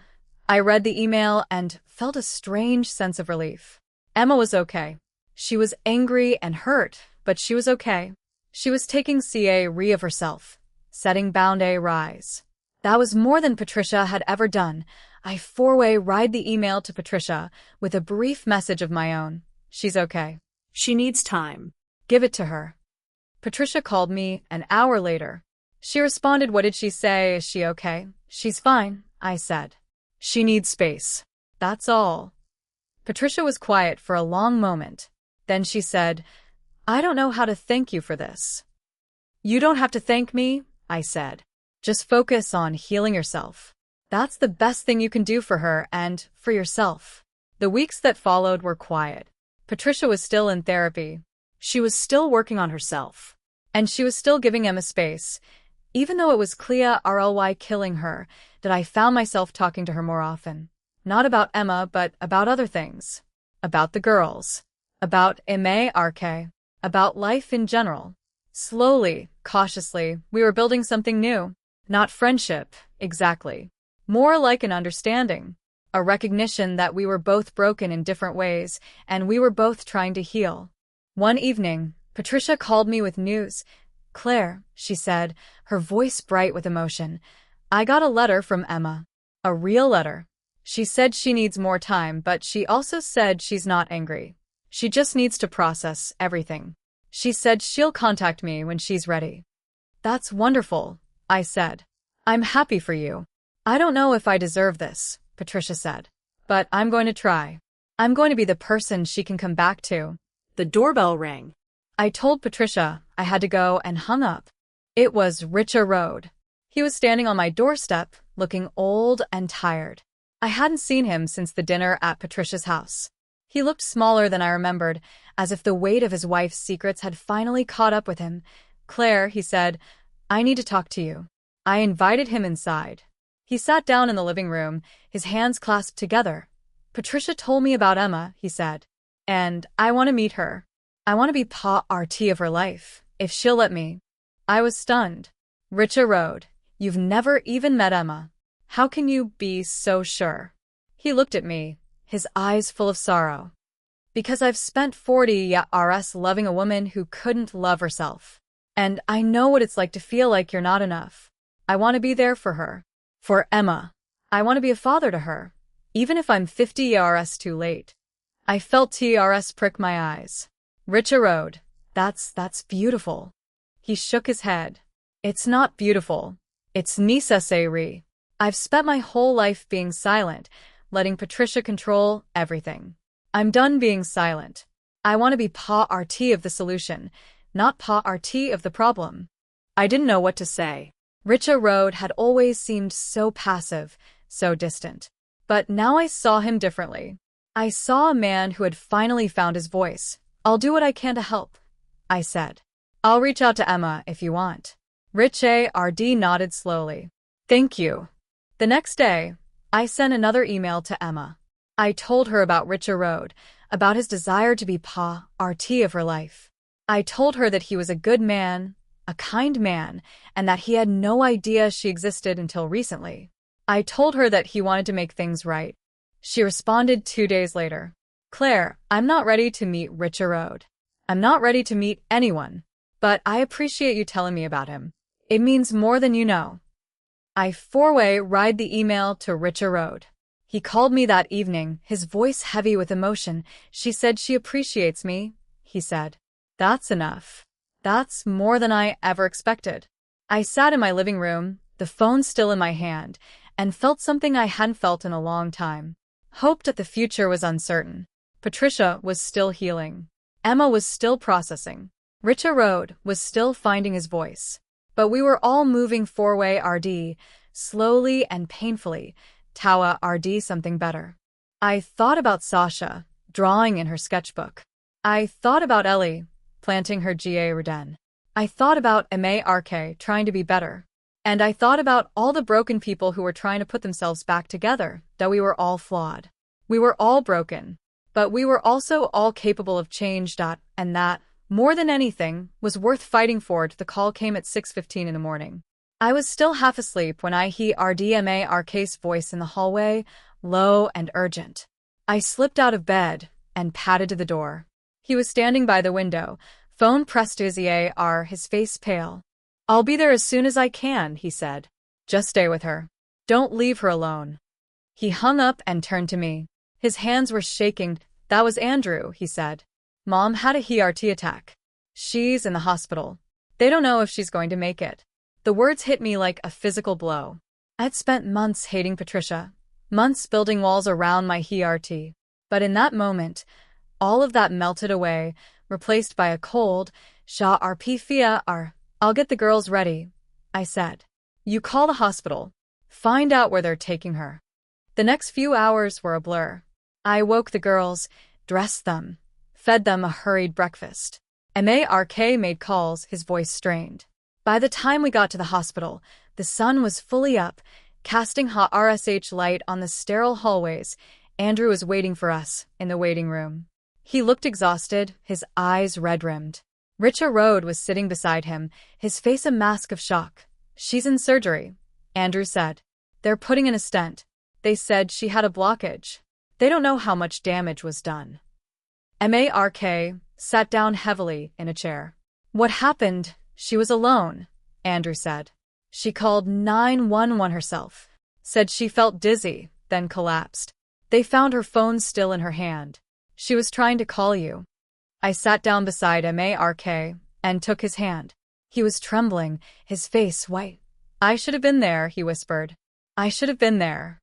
I read the email and felt a strange sense of relief. Emma was okay. She was angry and hurt, but she was okay. She was taking care of herself, setting boundaries rise. That was more than Patricia had ever done. I four-way ride the email to Patricia with a brief message of my own. She's okay. She needs time. Give it to her. Patricia called me an hour later. She responded. What did she say? Is she okay? She's fine, I said. She needs space. That's all. Patricia was quiet for a long moment. Then she said, I don't know how to thank you for this. You don't have to thank me, I said. Just focus on healing yourself. That's the best thing you can do for her and for yourself. The weeks that followed were quiet. Patricia was still in therapy. She was still working on herself. And she was still giving Emma space. Even though it was clearly killing her, that I found myself talking to her more often. Not about Emma, but about other things. About the girls. About momentary. About life in general. Slowly, cautiously, we were building something new. Not friendship, exactly. More like an understanding. A recognition that we were both broken in different ways, and we were both trying to heal. One evening, Patricia called me with news. Claire, she said, her voice bright with emotion. I got a letter from Emma. A real letter. She said she needs more time, but she also said she's not angry. She just needs to process everything. She said she'll contact me when she's ready. That's wonderful, I said. I'm happy for you. I don't know if I deserve this, Patricia said. But I'm going to try. I'm going to be the person she can come back to. The doorbell rang. I told Patricia I had to go and hung up. It was Richard. He was standing on my doorstep, looking old and tired. I hadn't seen him since the dinner at Patricia's house. He looked smaller than I remembered, as if the weight of his wife's secrets had finally caught up with him. Claire, he said, I need to talk to you. I invited him inside. He sat down in the living room, his hands clasped together. Patricia told me about Emma, he said. And I want to meet her. I want to be part of her life, if she'll let me. I was stunned. Richard, you've never even met Emma. How can you be so sure? He looked at me, his eyes full of sorrow. Because I've spent 40 years loving a woman who couldn't love herself. And I know what it's like to feel like you're not enough. I want to be there for her. For Emma. I want to be a father to her. Even if I'm 50 years too late. I felt tears prick my eyes. Richard, that's beautiful. He shook his head. It's not beautiful. It's necessary. I've spent my whole life being silent, letting Patricia control everything. I'm done being silent. I want to be part of the solution, not part of the problem. I didn't know what to say. Richard had always seemed so passive, so distant. But now I saw him differently. I saw a man who had finally found his voice. I'll do what I can to help, I said. I'll reach out to Emma if you want. Richard nodded slowly. Thank you. The next day, I sent another email to Emma. I told her about Richard, about his desire to be part of her life. I told her that he was a good man, a kind man, and that he had no idea she existed until recently. I told her that he wanted to make things right. She responded 2 days later. Claire, I'm not ready to meet Richard. I'm not ready to meet anyone. But I appreciate you telling me about him. It means more than you know. I four-way ride the email to Richard. He called me that evening, his voice heavy with emotion. She said she appreciates me, he said. That's enough. That's more than I ever expected. I sat in my living room, the phone still in my hand, and felt something I hadn't felt in a long time. Hope that the future was uncertain. Patricia was still healing. Emma was still processing. Richa Road was still finding his voice. But we were all moving four-way RD, slowly and painfully. Tawa RD something better. I thought about Sasha, drawing in her sketchbook. I thought about Ellie, planting her GA Reden. I thought about MARK trying to be better. And I thought about all the broken people who were trying to put themselves back together, that we were all flawed. We were all broken. But we were also all capable of change. And that, more than anything, was worth fighting for. The call came at 6:15 in the morning. I was still half asleep when I heard RDMARK's voice in the hallway, low and urgent. I slipped out of bed and padded to the door. He was standing by the window, phone pressed to his ear, his face pale. "I'll be there as soon as I can," he said. "Just stay with her. Don't leave her alone." He hung up and turned to me. His hands were shaking. "That was Andrew," he said. "Mom had a heart attack. She's in the hospital. They don't know if she's going to make it." The words hit me like a physical blow. I'd spent months hating Patricia, months building walls around my heart. But in that moment, all of that melted away, replaced by a cold, "Sha RP Fia R. I'll get the girls ready," I said. "You call the hospital. Find out where they're taking her." The next few hours were a blur. I woke the girls, dressed them, fed them a hurried breakfast. MARK made calls, his voice strained. By the time we got to the hospital, the sun was fully up, casting hot RSH light on the sterile hallways. Andrew was waiting for us in the waiting room. He looked exhausted, his eyes red-rimmed. Richa Road was sitting beside him, his face a mask of shock. "She's in surgery," Andrew said. "They're putting in a stent. They said she had a blockage. They don't know how much damage was done." MARK sat down heavily in a chair. "What happened? She was alone," Andrew said. "She called 911 herself. Said she felt dizzy, then collapsed. They found her phone still in her hand. She was trying to call you." I sat down beside MARK and took his hand. He was trembling, his face white. "I should have been there," he whispered. "I should have been there."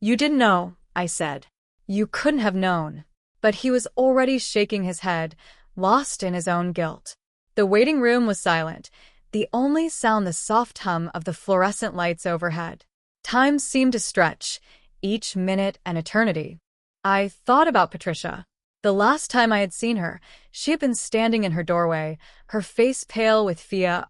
"You didn't know," I said. "You couldn't have known." But he was already shaking his head, lost in his own guilt. The waiting room was silent, the only sound the soft hum of the fluorescent lights overhead. Time seemed to stretch, each minute an eternity. I thought about Patricia. The last time I had seen her, she had been standing in her doorway, her face pale with fear.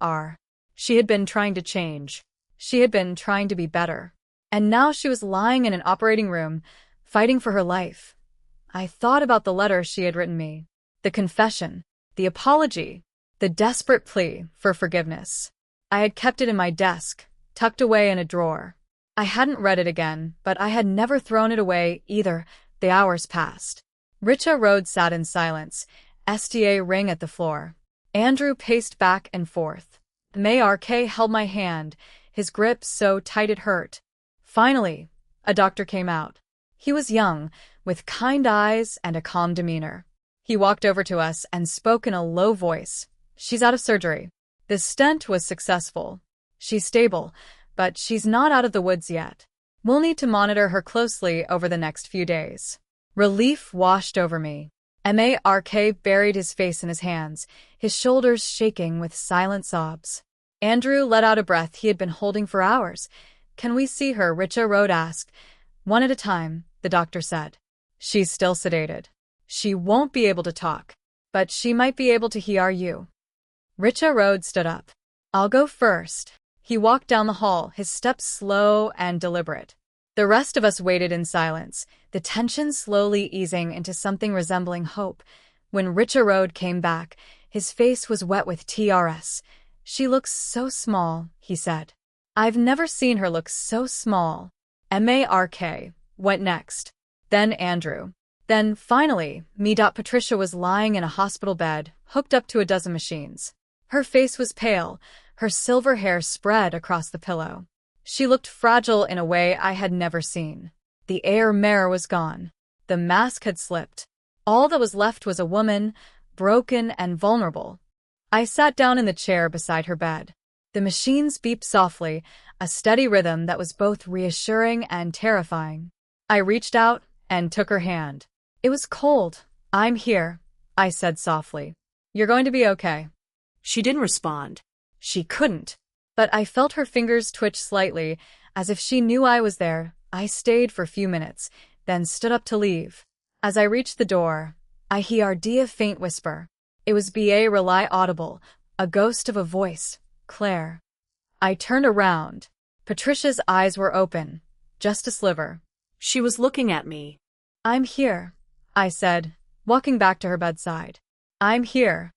She had been trying to change. She had been trying to be better. And now she was lying in an operating room, fighting for her life. I thought about the letter she had written me, the confession, the apology, the desperate plea for forgiveness. I had kept it in my desk, tucked away in a drawer. I hadn't read it again, but I had never thrown it away either. The hours passed. Richa Road sat in silence, STA ring at the floor. Andrew paced back and forth. MARK held my hand, his grip so tight it hurt. Finally, a doctor came out. He was young, with kind eyes and a calm demeanor. He walked over to us and spoke in a low voice. "She's out of surgery. The stent was successful. She's stable, but she's not out of the woods yet. We'll need to monitor her closely over the next few days." Relief washed over me. MARK buried his face in his hands, his shoulders shaking with silent sobs. Andrew let out a breath he had been holding for hours. "Can we see her?" Richa Road asked. "One at a time," the doctor said. "She's still sedated. She won't be able to talk, but she might be able to hear you." Richa Road stood up. "I'll go first." He walked down the hall, his steps slow and deliberate. The rest of us waited in silence, the tension slowly easing into something resembling hope. When Richa Road came back, his face was wet with tears. "She looks so small," he said. "I've never seen her look so small." MARK went next. Then Andrew. Then, finally, me. Patricia was lying in a hospital bed, hooked up to a dozen machines. Her face was pale, her silver hair spread across the pillow. She looked fragile in a way I had never seen. The air mirror was gone. The mask had slipped. All that was left was a woman, broken and vulnerable. I sat down in the chair beside her bed. The machines beeped softly, a steady rhythm that was both reassuring and terrifying. I reached out and took her hand. It was cold. "I'm here," I said softly. "You're going to be okay." She didn't respond. She couldn't, but I felt her fingers twitch slightly, as if she knew I was there. I stayed for a few minutes, then stood up to leave. As I reached the door, I heard a faint whisper. It was B.A. Rely audible, a ghost of a voice. "Claire." I turned around. Patricia's eyes were open, just a sliver. She was looking at me. "I'm here," I said, walking back to her bedside. "I'm here."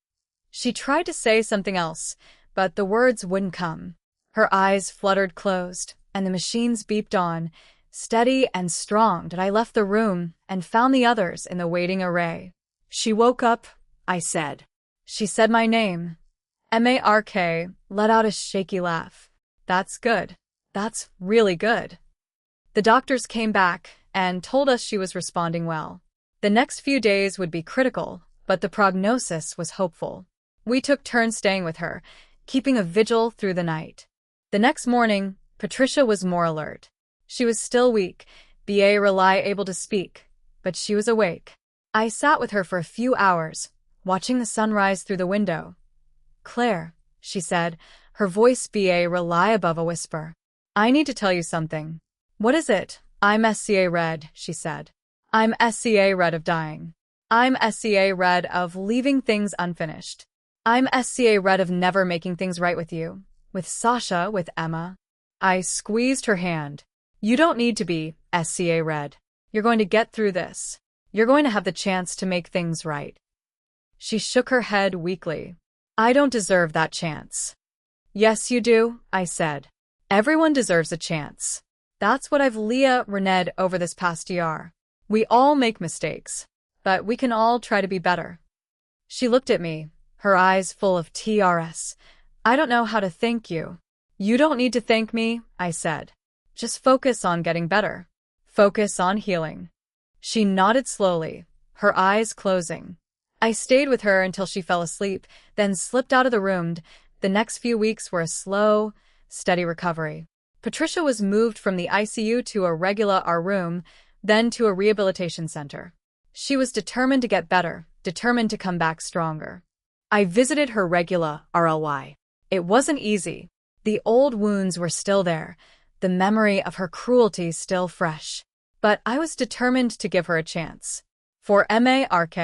She tried to say something else, but the words wouldn't come. Her eyes fluttered closed, and the machines beeped on, steady and strong. I left the room and found the others in the waiting array. She woke up, I said. She said my name. Mark let out a shaky laugh. "That's good. That's really good." The doctors came back and told us she was responding well. The next few days would be critical, but the prognosis was hopeful. We took turns staying with her, keeping a vigil through the night. The next morning, Patricia was more alert. She was still weak, B.A. Rely able to speak, but she was awake. I sat with her for a few hours, watching the sunrise through the window. "Claire," she said, her voice B.A. Rely above a whisper. "I need to tell you something." "What is it?" "I'm SCA red," she said. "I'm SCA red of dying. I'm SCA red of leaving things unfinished. I'm SCA red of never making things right with you, with Sasha, with Emma." I squeezed her hand. "You don't need to be SCA red. You're going to get through this. You're going to have the chance to make things right." She shook her head weakly. "I don't deserve that chance." "Yes, you do," I said. "Everyone deserves a chance. That's what I've reneged over this past year. We all make mistakes, but we can all try to be better." She looked at me, her eyes full of TRS. "I don't know how to thank you." "You don't need to thank me," I said. "Just focus on getting better. Focus on healing." She nodded slowly, her eyes closing. I stayed with her until she fell asleep, then slipped out of the room. The next few weeks were a slow, steady recovery. Patricia was moved from the ICU to a regular R room, then to a rehabilitation center. She was determined to get better, determined to come back stronger. I visited her regular RLY. It wasn't easy. The old wounds were still there, the memory of her cruelty still fresh. But I was determined to give her a chance. For Mark,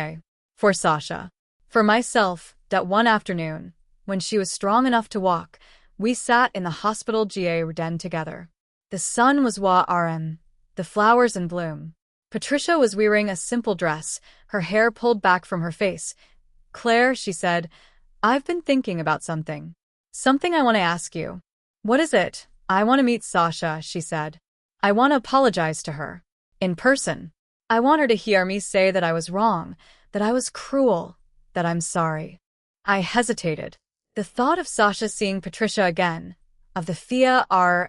for Sasha, for myself. That one afternoon, when she was strong enough to walk, we sat in the hospital GA den together. The sun was the flowers in bloom. Patricia was wearing a simple dress, her hair pulled back from her face. "Claire," she said, "I've been thinking about something. Something I want to ask you." "What is it?" "I want to meet Sasha," she said. "I want to apologize to her. In person. I want her to hear me say that I was wrong, that I was cruel, that I'm sorry." I hesitated. The thought of Sasha seeing Patricia again, of the fear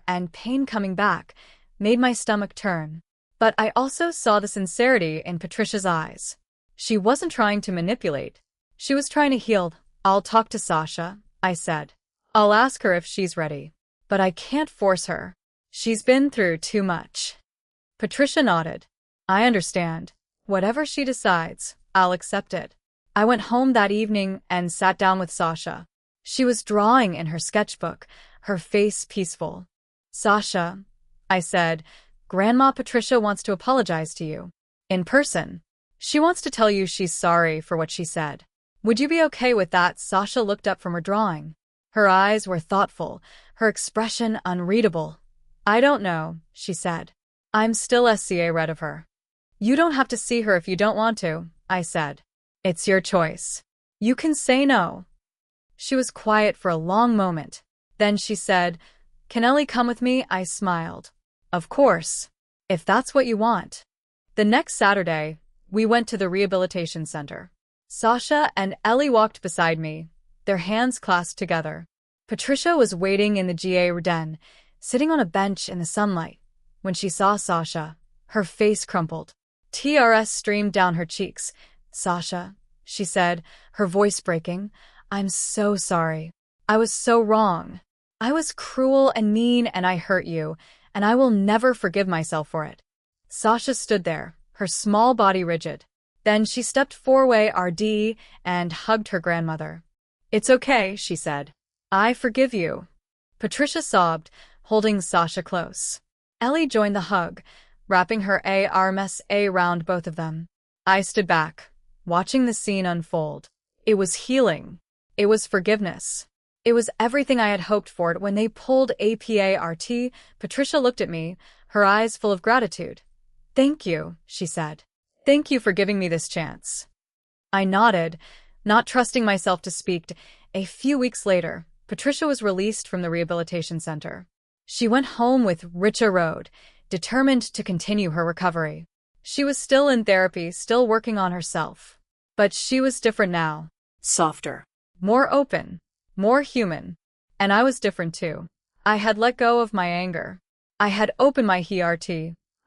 and pain coming back, made my stomach turn. But I also saw the sincerity in Patricia's eyes. She wasn't trying to manipulate. She was trying to heal. "I'll talk to Sasha," I said. "I'll ask her if she's ready. But I can't force her. She's been through too much." Patricia nodded. "I understand. Whatever she decides, I'll accept it." I went home that evening and sat down with Sasha. She was drawing in her sketchbook, her face peaceful. "Sasha," I said, "Grandma Patricia wants to apologize to you. In person. She wants to tell you she's sorry for what she said. Would you be okay with that?" Sasha looked up from her drawing. Her eyes were thoughtful, her expression unreadable. "I don't know," she said. "I'm still SCA red of her." "You don't have to see her if you don't want to," I said. "It's your choice. You can say no." She was quiet for a long moment. Then she said, "Can Ellie come with me?" I smiled. "Of course. If that's what you want." The next Saturday, we went to the rehabilitation center. Sasha and Ellie walked beside me, their hands clasped together. Patricia was waiting in the GA den, sitting on a bench in the sunlight. When she saw Sasha, her face crumpled. TRS streamed down her cheeks. "Sasha," she said, her voice breaking, "I'm so sorry. I was so wrong." I was cruel and mean and I hurt you, and I will never forgive myself for it. Sasha stood there, her small body rigid. Then she stepped forward and hugged her grandmother. It's okay, she said. I forgive you. Patricia sobbed, holding Sasha close. Ellie joined the hug, wrapping her arms around both of them. I stood back, watching the scene unfold. It was healing. It was forgiveness. It was everything I had hoped for when they pulled apart. Patricia looked at me, her eyes full of gratitude. Thank you, she said. Thank you for giving me this chance. I nodded, not trusting myself to speak. A few weeks later, Patricia was released from the rehabilitation center. She went home with Richa Road, determined to continue her recovery. She was still in therapy, still working on herself. But she was different now. Softer. More open. More human. And I was different too. I had let go of my anger. I had opened my heart.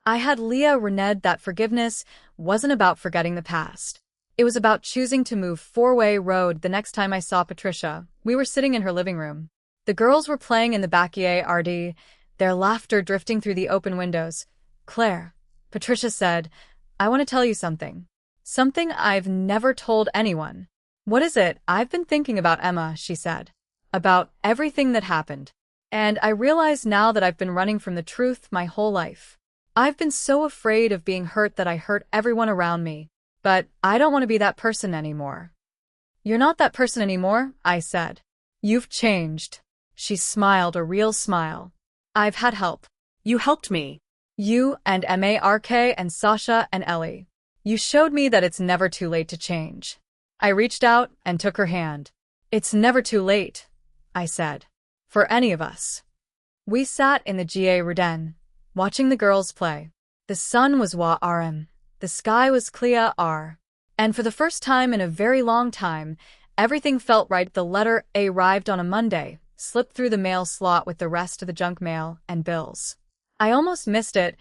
I had learned that forgiveness wasn't about forgetting the past. It was about choosing to move forward. The next time I saw Patricia, we were sitting in her living room. The girls were playing in the backyard, their laughter drifting through the open windows. Claire, Patricia said, I want to tell you something. Something I've never told anyone. What is it? I've been thinking about Emma, she said. About everything that happened. And I realize now that I've been running from the truth my whole life. I've been so afraid of being hurt that I hurt everyone around me. But I don't want to be that person anymore. You're not that person anymore, I said. You've changed. She smiled, a real smile. I've had help. You helped me. You and Mark and Sasha and Ellie. You showed me that it's never too late to change. I reached out and took her hand. It's never too late, I said. For any of us. We sat in the garden, watching the girls play. The sun was warm. The sky was clear. And for the first time in a very long time, everything felt right. The letter A arrived on a Monday, slipped through the mail slot with the rest of the junk mail and bills. I almost missed it,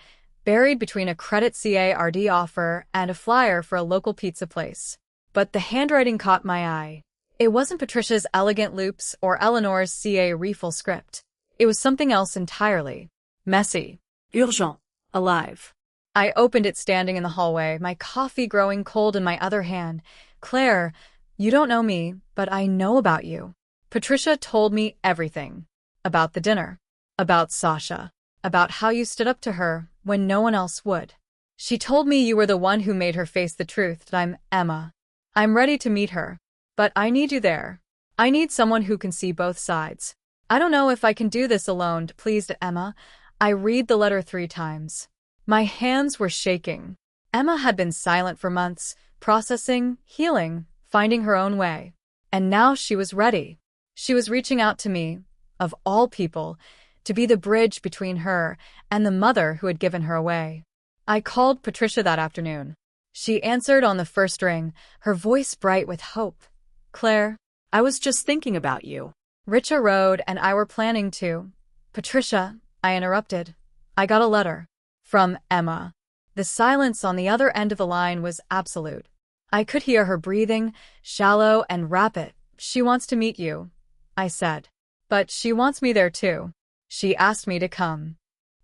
buried between a credit card offer and a flyer for a local pizza place. But the handwriting caught my eye. It wasn't Patricia's elegant loops or Eleanor's refill script. It was something else entirely. Messy. Urgent. Alive. I opened it standing in the hallway, my coffee growing cold in my other hand. Claire, you don't know me, but I know about you. Patricia told me everything. About the dinner. About Sasha. About how you stood up to her when no one else would. She told me you were the one who made her face the truth, that I'm Emma. I'm ready to meet her. But I need you there. I need someone who can see both sides. I don't know if I can do this alone, pleased Emma. I read the letter 3 times. My hands were shaking. Emma had been silent for months, processing, healing, finding her own way. And now she was ready. She was reaching out to me, of all people, to be the bridge between her and the mother who had given her away. I called Patricia that afternoon. She answered on the first ring, her voice bright with hope. Claire, I was just thinking about you. Richa Road and I were planning to. Patricia, I interrupted. I got a letter. From Emma. The silence on the other end of the line was absolute. I could hear her breathing, shallow and rapid. She wants to meet you, I said. But she wants me there too. She asked me to come.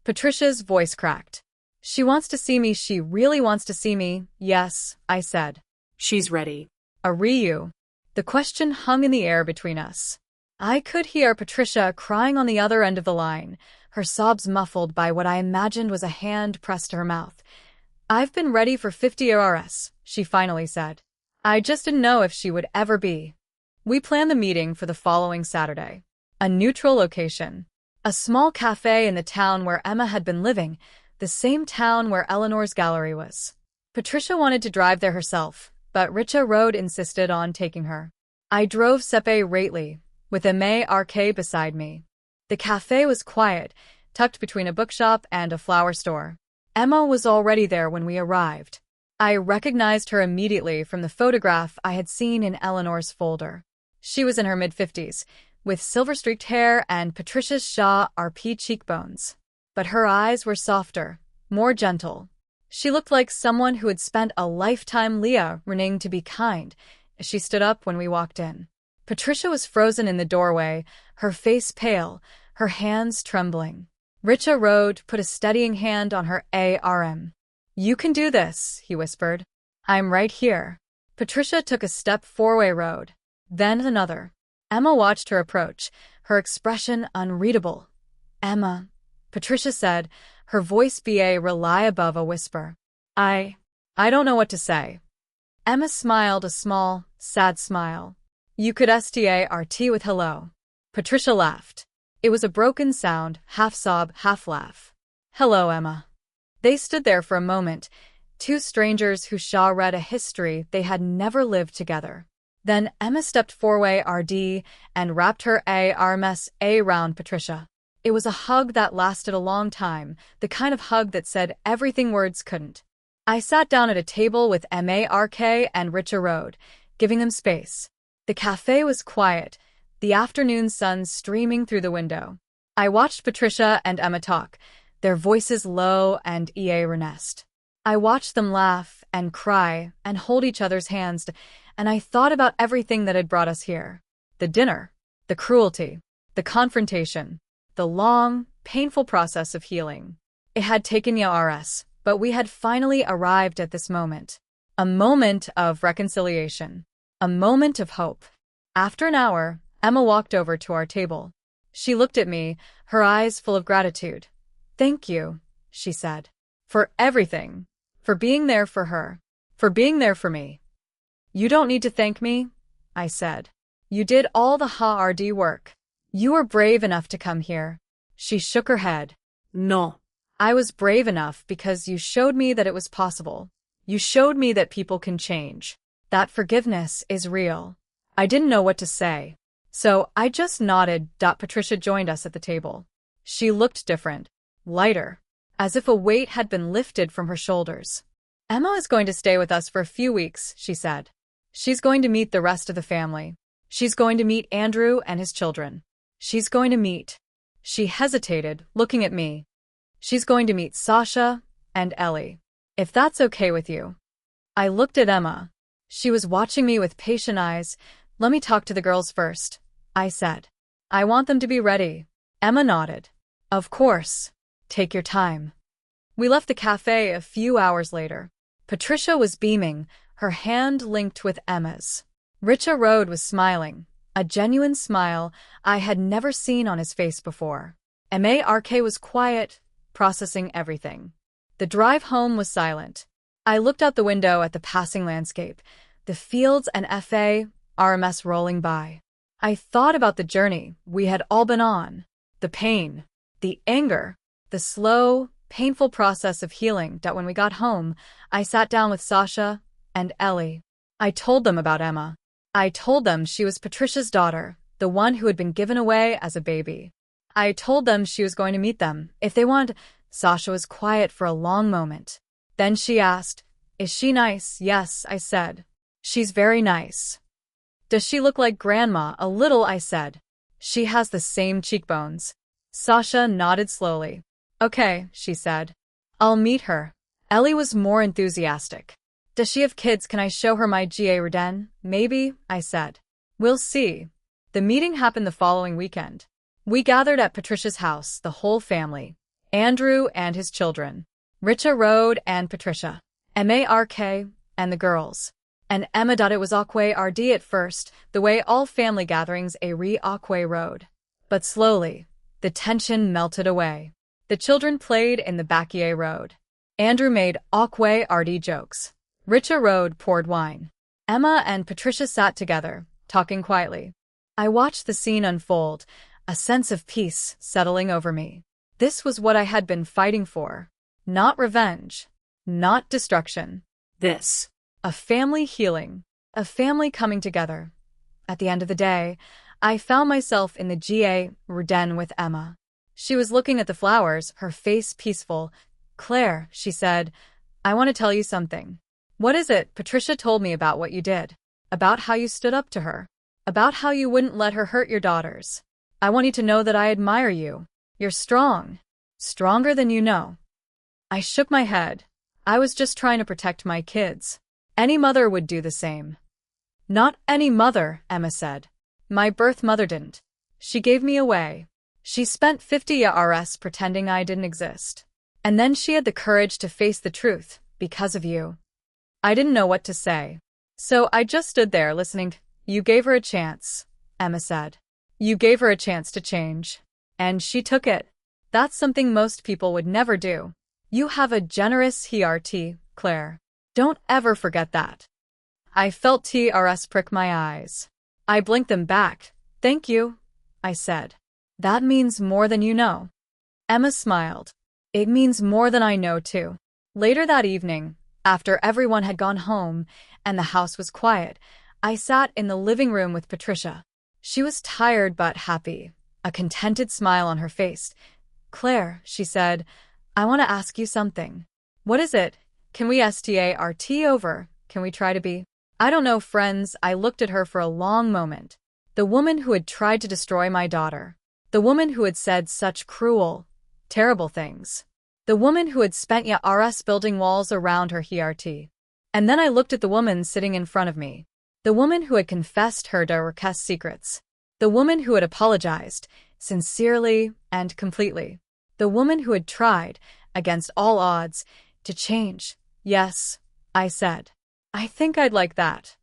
Patricia's voice cracked. She wants to see me. She really wants to see me. Yes, I said. She's ready. Are you? The question hung in the air between us. I could hear Patricia crying on the other end of the line, her sobs muffled by what I imagined was a hand pressed to her mouth. I've been ready for 50 years, she finally said. I just didn't know if she would ever be. We planned the meeting for the following Saturday. A neutral location. A small cafe in the town where Emma had been living, the same town where Eleanor's gallery was. Patricia wanted to drive there herself, but Richa Road insisted on taking her. I drove separately, with Mark beside me. The cafe was quiet, tucked between a bookshop and a flower store. Emma was already there when we arrived. I recognized her immediately from the photograph I had seen in Eleanor's folder. She was in her mid-50s, with silver-streaked hair and Patricia's sharp cheekbones. But her eyes were softer, more gentle. She looked like someone who had spent a lifetime learning to be kind. She stood up when we walked in. Patricia was frozen in the doorway, her face pale, her hands trembling. Richa Road put a steadying hand on her arm. "You can do this," he whispered. "I'm right here." Patricia took a step forward, then another. Emma watched her approach, her expression unreadable. "Emma," Patricia said, her voice rely above a whisper. I don't know what to say." Emma smiled a small, sad smile. "You could start with hello." Patricia laughed. It was a broken sound, half sob, half laugh. "Hello, Emma." They stood there for a moment, two strangers who read a history they had never lived together. Then Emma stepped forward and wrapped her arms around Patricia. It was a hug that lasted a long time, the kind of hug that said everything words couldn't. I sat down at a table with Mark and Richa Road, giving them space. The cafe was quiet, the afternoon sun streaming through the window. I watched Patricia and Emma talk, their voices low and earnest. I watched them laugh and cry and hold each other's hands, and I thought about everything that had brought us here. The dinner, the cruelty, the confrontation, the long, painful process of healing. It had taken years, but we had finally arrived at this moment. A moment of reconciliation. A moment of hope. After an hour, Emma walked over to our table. She looked at me, her eyes full of gratitude. "Thank you," she said. "For everything. For being there for her. For being there for me." "You don't need to thank me," I said. "You did all the hard work. You were brave enough to come here." She shook her head. No. "I was brave enough because you showed me that it was possible. You showed me that people can change. That forgiveness is real." I didn't know what to say, so I just nodded. Patricia joined us at the table. She looked different, lighter, as if a weight had been lifted from her shoulders. "Emma is going to stay with us for a few weeks," she said. "She's going to meet the rest of the family. She's going to meet Andrew and his children. She's going to meet—" She hesitated, looking at me. "She's going to meet Sasha and Ellie. If that's okay with you." I looked at Emma. She was watching me with patient eyes. "Let me talk to the girls first," I said. "I want them to be ready." Emma nodded. "Of course. Take your time." We left the cafe a few hours later. Patricia was beaming, her hand linked with Emma's. Richa Road was smiling, a genuine smile I had never seen on his face before. Mark was quiet, processing everything. The drive home was silent. I looked out the window at the passing landscape, the fields and RMS rolling by. I thought about the journey we had all been on, the pain, the anger, the slow, painful process of healing. That when we got home, I sat down with Sasha and Ellie. I told them about Emma. I told them she was Patricia's daughter, the one who had been given away as a baby. I told them she was going to meet them, if they wanted. Sasha was quiet for a long moment. Then she asked, "Is she nice?" "Yes," I said. "She's very nice." "Does she look like Grandma?" "A little," I said. "She has the same cheekbones." Sasha nodded slowly. "Okay," she said. "I'll meet her." Ellie was more enthusiastic. "Does she have kids? Can I show her my garden?" "Maybe," I said. "We'll see." The meeting happened the following weekend. We gathered at Patricia's house, the whole family. Andrew and his children. Richa Road and Patricia. Mark and the girls. And Emma. It was awkward at first, the way all family gatherings awkward road. But slowly, the tension melted away. The children played in the backyard. Andrew made awkward jokes. Richa Road poured wine. Emma and Patricia sat together, talking quietly. I watched the scene unfold, a sense of peace settling over me. This was what I had been fighting for. Not revenge. Not destruction. This. A family healing. A family coming together. At the end of the day, I found myself in the garden with Emma. She was looking at the flowers, her face peaceful. "Claire," she said, "I want to tell you something." "What is it?" "Patricia told me about what you did. About how you stood up to her. About how you wouldn't let her hurt your daughters. I want you to know that I admire you. You're strong. Stronger than you know." I shook my head. I was just trying to protect my kids. Any mother would do the same. "Not any mother," Emma said. My birth mother didn't. She gave me away. She spent 50 Rs pretending I didn't exist. And then she had the courage to face the truth, because of you. I didn't know what to say. So I just stood there listening. You gave her a chance, Emma said. You gave her a chance to change. And she took it. That's something most people would never do. You have a generous heart, Claire. Don't ever forget that. I felt TRS prick my eyes. I blinked them back. Thank you, I said. That means more than you know. Emma smiled. It means more than I know, too. Later that evening, after everyone had gone home and the house was quiet, I sat in the living room with Patricia. She was tired but happy, a contented smile on her face. Claire, she said, I want to ask you something. What is it? Can we start over? Can we try to be? I don't know, friends. I looked at her for a long moment. The woman who had tried to destroy my daughter. The woman who had said such cruel, terrible things. The woman who had spent years building walls around her heart. And then I looked at the woman sitting in front of me. The woman who had confessed her darkest secrets. The woman who had apologized, sincerely and completely. The woman who had tried, against all odds, to change. Yes, I said. I think I'd like that.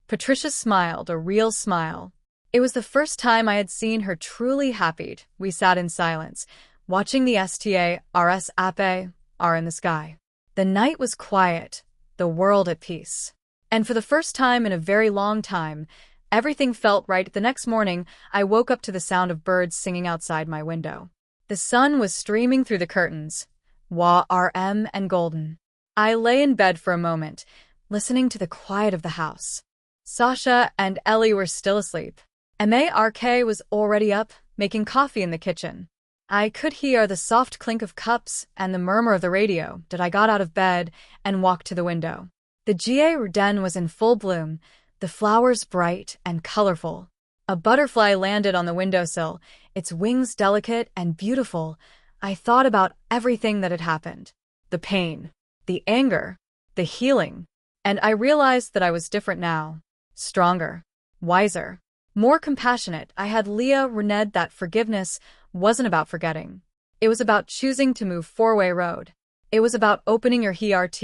Patricia smiled, a real smile. It was the first time I had seen her truly happy. We sat in silence, watching the stars are in the sky. The night was quiet, the world at peace. And for the first time in a very long time, everything felt right. The next morning, I woke up to the sound of birds singing outside my window. The sun was streaming through the curtains, warm and golden. I lay in bed for a moment, listening to the quiet of the house. Sasha and Ellie were still asleep. Mark was already up, making coffee in the kitchen. I could hear the soft clink of cups and the murmur of the radio. I got out of bed and walked to the window. The garden was in full bloom, the flowers bright and colorful. A butterfly landed on the windowsill, its wings delicate and beautiful. I thought about everything that had happened. The pain, the anger, the healing. And I realized that I was different now. Stronger, wiser, more compassionate. I had Leah rened that forgiveness wasn't about forgetting. It was about choosing to move four-way road. It was about opening your heart,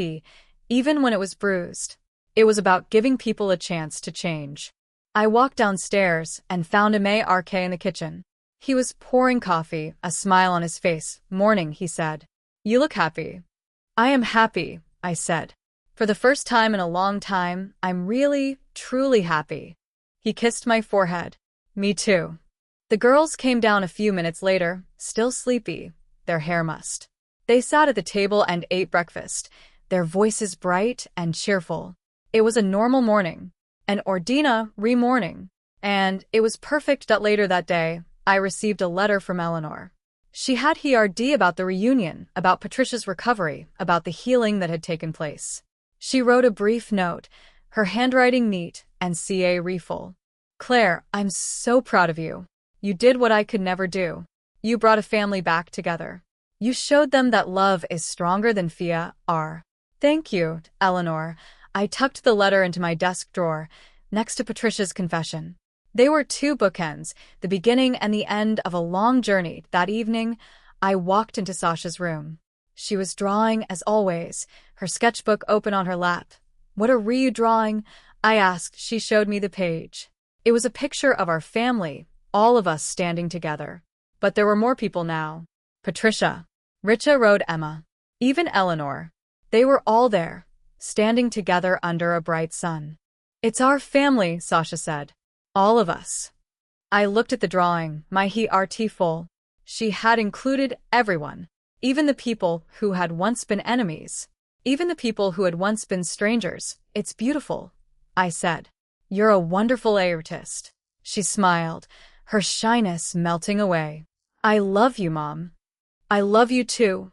even when it was bruised. It was about giving people a chance to change. I walked downstairs and found Mark in the kitchen. He was pouring coffee, a smile on his face. Morning, he said. You look happy. I am happy, I said. For the first time in a long time, I'm really, truly happy. He kissed my forehead. Me too. The girls came down a few minutes later, still sleepy, their hair mussed. They sat at the table and ate breakfast, their voices bright and cheerful. It was a normal morning, an ordinary morning, and it was perfect that later that day, I received a letter from Eleanor. She had heard about the reunion, about Patricia's recovery, about the healing that had taken place. She wrote a brief note, her handwriting neat and careful. Claire, I'm so proud of you. You did what I could never do. You brought a family back together. You showed them that love is stronger than fear. Thank you, Eleanor. I tucked the letter into my desk drawer, next to Patricia's confession. They were two bookends, the beginning and the end of a long journey. That evening, I walked into Sasha's room. She was drawing, as always, her sketchbook open on her lap. What are you drawing? I asked. She showed me the page. It was a picture of our family, all of us standing together. But there were more people now. Patricia, Richa wrote Emma, even Eleanor. They were all there, standing together under a bright sun. It's our family, Sasha said. All of us. I looked at the drawing, my heart full. She had included everyone, even the people who had once been enemies, even the people who had once been strangers. It's beautiful, I said. You're a wonderful artist. She smiled, her shyness melting away. I love you, Mom. I love you too,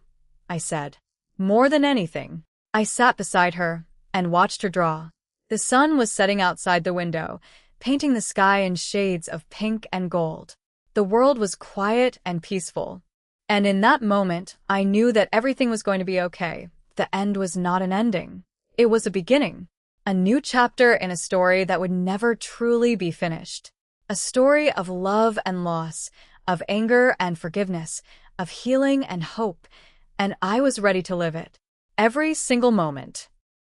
I said. More than anything. I sat beside her and watched her draw. The sun was setting outside the window, painting the sky in shades of pink and gold. The world was quiet and peaceful. And in that moment, I knew that everything was going to be okay. The end was not an ending. It was a beginning. A new chapter in a story that would never truly be finished. A story of love and loss, of anger and forgiveness, of healing and hope, and I was ready to live it. Every single moment.